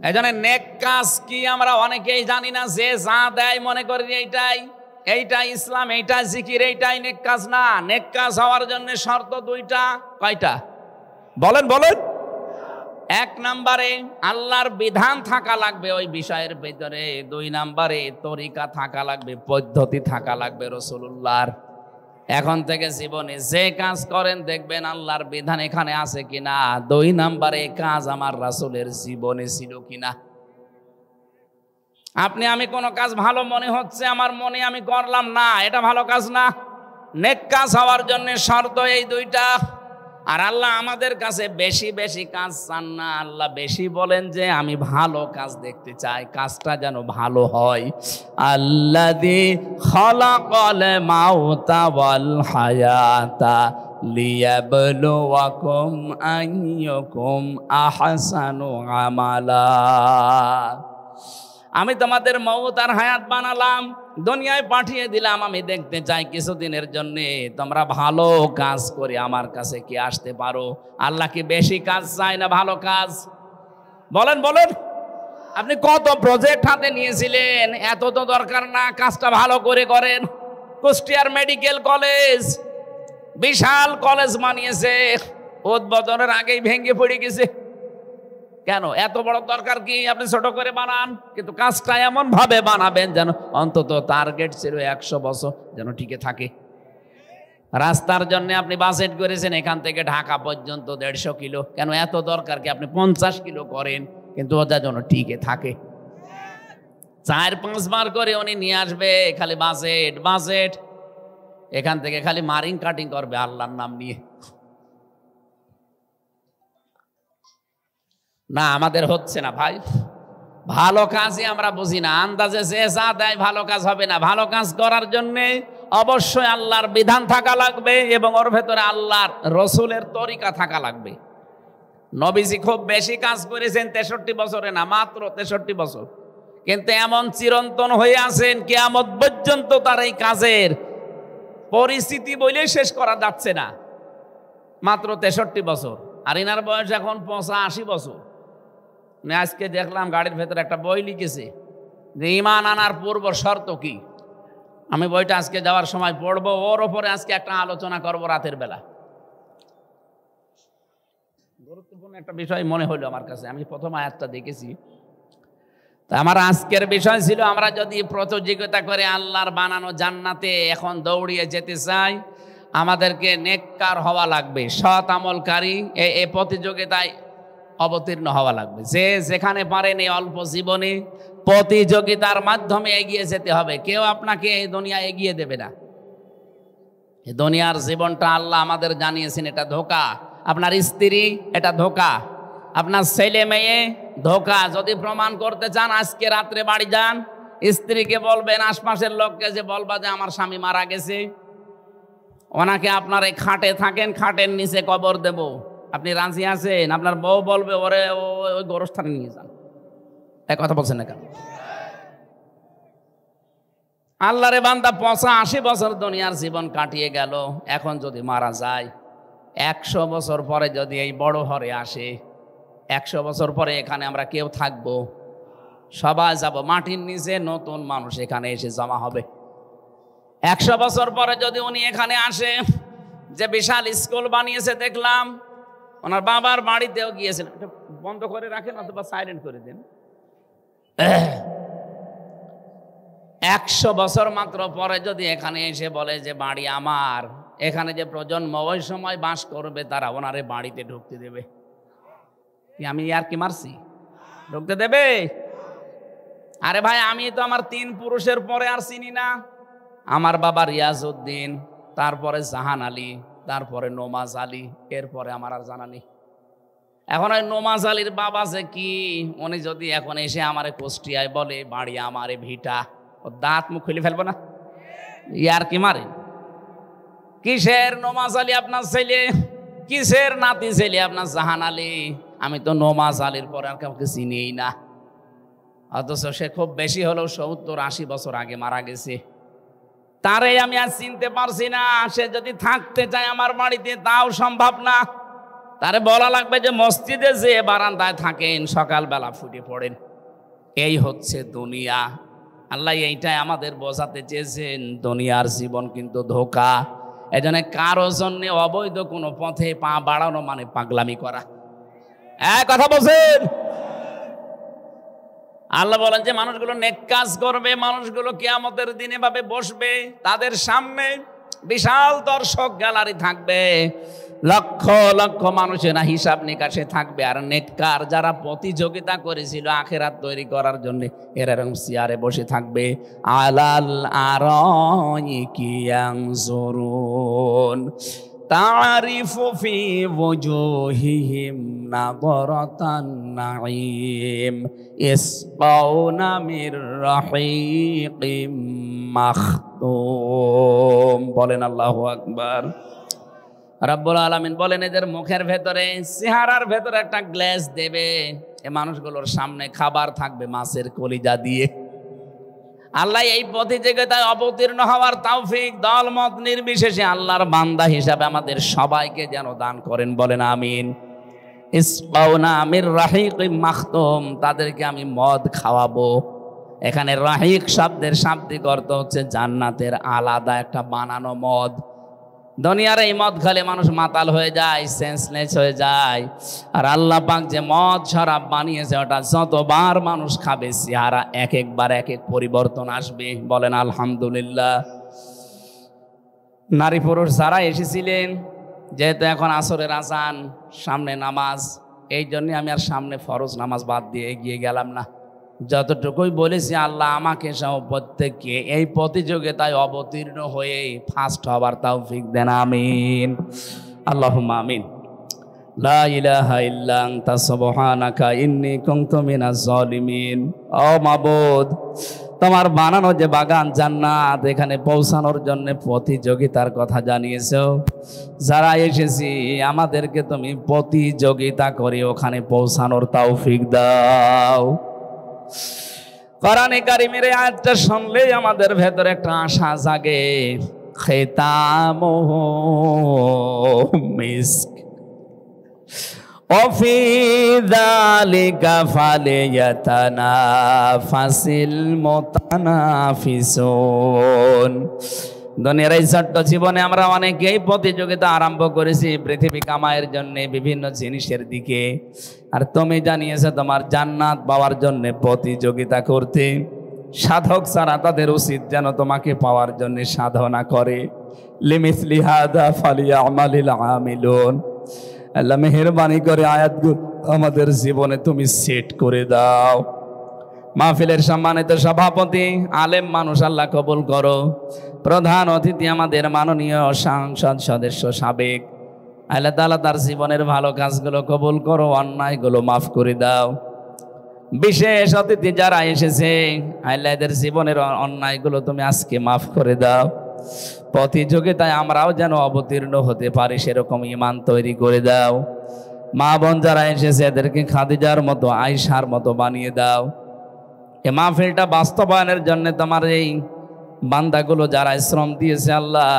এই জন্য নেক কাজ কি আমরা অনেকেই জানি না। যে যা দেয় মনে করি এইটাই ইসলাম, এইটা জিকির, এইটাই নেক কাজ। না, নেক কাজ হওয়ার জন্য শর্ত দুইটা। কয়টা বলেন? এক নম্বরে আল্লাহর বিধান থাকা লাগবে ওই বিষয়ের ভিতরে। দুই নম্বরে তরিকা থাকা লাগবে, পদ্ধতি থাকা লাগবে রাসূলুল্লাহর। এখন থেকে জীবনে যে কাজ করেন দেখবেন আল্লাহর বিধান এখানে আছে কিনা। দুই নম্বরে কাজ আমার রাসূলের জীবনে ছিল কিনা। আপনি আমি কোনো কাজ ভালো মনে হচ্ছে আমার মনে, আমি করলাম না, এটা ভালো কাজ না। নেক কাজ হওয়ার জন্য শর্ত এই দুইটা। আর আল্লাহ আমাদের কাছে বেশি বেশি কাজ চান না। আল্লাহ বেশি বলেন যে আমি ভালো কাজ দেখতে চাই, কাজটা যেন ভালো হয়। আল্লাযী খালাকাল মাউতা ওয়াল হায়াতা লিয়াবলুয়াকুম আইয়ুকুম আহসানু আমালা। আমি তোমাদের মওত আর হায়াত বানালাম, দুনিয়ায় পাঠিয়ে দিলাম। আমি দেখতে চাই কিছুদিনের জন্য তোমরা ভালো কাজ করে আমার কাছে কি আসতে পারো। আল্লাহ কি বেশি কাজ চায় না ভালো কাজ? বলেন। আপনি কত প্রজেক্ট হাতে নিয়েছিলেন, এত তো দরকার না, কাজটা ভালো করে করেন। কুষ্টিয়ার মেডিকেল কলেজ বিশাল কলেজ বানিয়েছে, উদ্বোধনের আগেই ভেঙে পড়ে গেছে। কেন? এত বড় দরকার কি? আপনি ছোট করে বানান, কিন্তু কাজটা এমন ভাবে বানাবেন যেন অন্তত টার্গেট ছিল 100 বছর যেন টিকে থাকে। রাস্তার জন্য আপনি বাজেট করেছেন এখান থেকে ঢাকা পর্যন্ত 150 কিলো, কেন? এত দরকার কি আপনি 50 কিলো করেন, কিন্তু ওটা যেন টিকে থাকে। 4-5 বার করে উনি নিয়ে আসবে খালি বাজেট। এখান থেকে খালি মারিং কাটিং করবে আল্লাহর নাম নিয়ে। না, আমাদের হচ্ছে না ভাই। ভালো কাজই আমরা বুঝি না। আন্দাজে যে যা দেয় ভালো কাজ হবে না। ভালো কাজ করার জন্য অবশ্যই আল্লাহর বিধান থাকা লাগবে এবং ওর ভেতরে আল্লাহর রসুলের তরিকা থাকা লাগবে। নবীজি খুব বেশি কাজ করেছেন 63 বছরে, না মাত্র 63 বছর, কিন্তু এমন চিরন্তন হয়ে আছেন কিয়ামত পর্যন্ত তার এই কাজের পরিস্থিতি বলেই শেষ করা যাচ্ছে না। মাত্র 63 বছর, আর ইনার বয়স এখন 85 বছর। আজকে দেখলাম গাড়ির ভেতরে একটা বই লিখেছে যে ঈমান আনার পূর্ব শর্ত কি। আমি বইটা আজকে যাওয়ার সময় পড়বো, ওর ওপরে আজকে একটা আলোচনা করবো রাতের বেলা। গুরুত্বপূর্ণ একটা বিষয় মনে হলো আমার কাছে, আমি প্রথম আয়াতটা দেখেছি। তা আমার আজকের বিষয় ছিল, আমরা যদি প্রতিযোগিতা করে আল্লাহর বানানো জান্নাতে এখন দৌড়িয়ে যেতে চাই, আমাদেরকে নেককার হওয়া লাগবে, সৎ আমলকারী। এই প্রতিযোগিতায় অবতীর্ণ হওয়া লাগবে। যে যেখানে পারেন এই অল্প জীবনে প্রতিযোগিতার মাধ্যমে এগিয়ে যেতে হবে। কেউ আপনাকে এই দুনিয়া এগিয়ে দেবে না। এই দুনিয়ার জীবনটা আল্লাহ আমাদের জানিয়েছেন এটা ধোঁকা। আপনার স্ত্রী এটা ধোঁকা, আপনার ছেলে মেয়ে ধোঁকা। যদি প্রমাণ করতে চান আজকে রাত্রে বাড়ি যান, স্ত্রীকে বলবেন, আশপাশের লোককে যে বলবা যে আমার স্বামী মারা গেছে, ওনাকে আপনার এই খাটে থাকেন, খাটের নিচে কবর দেব, আপনি রাজি আছেন? আপনার বউ বলবে ওরে ওই গোরস্থানে নিয়ে যান। এক কথা বলছেন না কেন? আল্লাহরে বান্দা 85 বছর দুনিয়ার জীবন কাটিয়ে গেল। এখন যদি মারা যায়, 100 বছর পরে যদি এই বড় ঘরে আসে, 100 বছর পরে এখানে আমরা কেউ থাকবো? সবাই যাব মাটির নিচে, নতুন মানুষ এখানে এসে জমা হবে। 100 বছর পরে যদি উনি এখানে আসে, যে বিশাল স্কুল বানিয়েছে দেখলাম, ওনার বাবার বাড়িতেও গিয়েছেন। বন্ধ করে রাখেন অথবা সাইলেন্ট করে দেন। 100 বছর মাত্র পরে যদি এখানে এসে বলে যে বাড়ি আমার, এখানে যে প্রজন্ম ওই সময় বাস করবে তারা ওনারে বাড়িতে ঢুকতে দেবে? আমি আর কি মারছি? ঢুকতে দেবে? আরে ভাই, আমি তো আমার 3 পুরুষের পরে আর চিনি না। আমার বাবা রিয়াজউদ্দিন, তারপরে জাহান আলী, তারপরে নোমাজ আলী, এরপরে আমার আর জানা নেই। এখন ওই নোমাজ আলীর বাবা যে কি, উনি যদি এখন এসে আমারে কুষ্টিয়ায় বলে বাড়ি আমারে ভিটা, ও দাঁত মুখ খুলে ফেলবো না? ইয়ার কি মারে? কিসের নোমাজ আলী আপনার ছেলে, কিসের নাতি ছেলে আপনার জাহান আলী? আমি তো নোমাজ আলীর পরে আর কাউকে চিনিই না। অথচ সে খুব বেশি হলেও 70-80 বছর আগে মারা গেছে। তারে আমি আর চিনতে পারছি না। সে যদি থাকতে চায় আমার বাড়িতে তাও সম্ভব না। তারে বলা লাগবে যে মসজিদে যে বারান্দায় থাকেন, সকালবেলা ফুটে পড়েন। এই হচ্ছে দুনিয়া। আল্লাহ এইটাই আমাদের বোঝাতে চেয়েছেন, দুনিয়ার জীবন কিন্তু ধোঁকা। এজন্য কারো জন্য অবৈধ কোনো পথে পা বাড়ানো মানে পাগলামি করা। কথা বলছেন? আল্লাহ বলেন যে মানুষগুলো নেক কাজ করবে, মানুষগুলো কিয়ামতের দিনে ভাবে বসবে, তাদের সামনে বিশাল দর্শক গ্যালারি থাকবে, লক্ষ লক্ষ মানুষেরা হিসাব নিকাশে থাকবে। আর নেককার যারা প্রতিযোগিতা করেছিল আখিরাত তৈরি করার জন্য, এরা এরকম চেয়ারে বসে থাকবে। আলাল আরাইকি ইয়ানজুরুন তারিফু ফি ওজুহিহিম নাযরাতান নাঈম ইসকাউনা মির রাহিকিম মাখতুম। বলেন আল্লাহু আকবার। রাব্বুল আলামিন বলেন এদের মুখের ভেতরে, চেহারার ভেতরে একটা গ্লাস দেবে। এই মানুষগুলোর সামনে খাবার থাকবে মাছের কলিজা দিয়ে। আল্লাহ এই প্রতিযোগিতায় অবতীর্ণ হওয়ার তৌফিক দলমত নির্বিশেষে আল্লাহর বান্দা হিসাবে আমাদের সবাইকে যেন দান করেন। বলেন আমিন। ইসকাউনা মির রাহিকিম মাখতুম, তাদেরকে আমি মদ খাওয়াবো। এখানে রাহিক শব্দের শাব্দিক অর্থ হচ্ছে জান্নাতের আলাদা একটা বানানো মদ। দুনিয়ার এই মদ খেলে মানুষ মাতাল হয়ে যায়, সেন্সলেস হয়ে যায়। আর আল্লাহ পাক যে মদ শরাব বানিয়েছে, ওটা যতবার মানুষ খাবে চেহারা এক একবার এক এক পরিবর্তন আসবে। বলেন আলহামদুলিল্লাহ। নারী পুরুষ যারা এসেছিলেন, যেহেতু এখন আসরের আজান, সামনে নামাজ, এই জন্য আমি আর সামনে ফরজ নামাজ বাদ দিয়ে এগিয়ে গেলাম না। যতটুকুই বলেছি, আল্লাহ আমাকে সহ প্রত্যেককে এই প্রতিযোগিতায় অবতীর্ণ হয়ে ফার্স্ট হবার তৌফিক দেন। আমিন, আল্লাহুম্মা আমিন। লা ইলাহা ইল্লা আনতা সুবহানাকা ইন্নী কুনতু মিনাজ জালিমিন। ও মাবুদ, তোমার বানানো যে বাগান জান্নাত, এখানে পৌঁছানোর জন্য প্রতিযোগিতার কথা জানিয়েছো। যারা এসেছি আমাদেরকে তুমি প্রতিযোগিতা করে ওখানে পৌঁছানোর তৌফিক দাও। কোরআনে কারিমের এই আয়াতটা শুনলেই আমাদের ভেতরে একটা আশা জাগে। খিতামুহু মিস্ক ওফি যালিকা ফালিয়াতানাফাসিল মুতানাফিসুন। দুনিয়ার এই ছোট্ট জীবনে আমরা অনেকেই প্রতিযোগিতা আরম্ভ করেছি পৃথিবী কামাইয়ের জন্য, বিভিন্ন জিনিসের দিকে। আর তুমি জানিয়েছো তোমার জান্নাত পাওয়ার জন্য প্রতিযোগিতা করতে। সাধক ছাড়া তাদের উচিত যেন তোমাকে পাওয়ার জন্য সাধনা করে। লিমিসলি হাদা ফালিয়ামালিল আমিলুন। আল্লাহ মেহেরবানি করে আয়াতগুলো আমাদের জীবনে তুমি সেট করে দাও। মাহফিলের সম্মানিত সভাপতি, আলেম মানুষ আল্লাহ কবুল করো। প্রধান অতিথি আমাদের মাননীয় সংসদ সদস্য সাবেক, আল্লাহ তাআলা তার জীবনের ভালো কাজগুলো কবুল করো, অন্যায়গুলো মাফ করে দাও। বিশেষ অতিথি যারা এসেছে, আল্লাহ এদের জীবনের অন্যায়গুলো তুমি আজকে মাফ করে দাও। প্রতিযোগিতায় আমরাও যেন অবতীর্ণ হতে পারি সেরকম ঈমান তৈরি করে দাও। মা বোন যারা এসেছে এদেরকে খাদিজার মতো, আয়েশার মতো বানিয়ে দাও। এ মাহফিলটা বাস্তবায়নের জন্য তোমার এই বান্দাগুলো যারা শ্রম দিয়েছে, আল্লাহ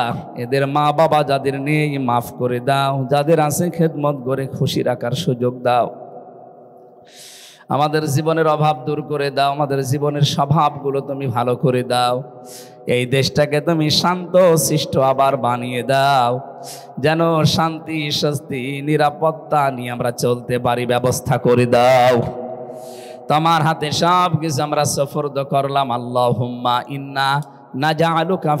এদের মা বাবা যাদের নেই মাফ করে দাও, যাদের আছে খেদমত করে খুশি রাখার সুযোগ দাও। আমাদের জীবনের অভাব দূর করে দাও, আমাদের জীবনের স্বভাবগুলো তুমি ভালো করে দাও। এই দেশটাকে তুমি শান্ত শিষ্ট আবার বানিয়ে দাও, যেন শান্তি স্বস্তি নিরাপত্তা নিয়ে আমরা চলতে পারি, ব্যবস্থা করে দাও। তোমার হাতে সব কিছু আমরা সুপর্দ করলাম। আল্লাহুম্মা ইন্না নাজআলুকা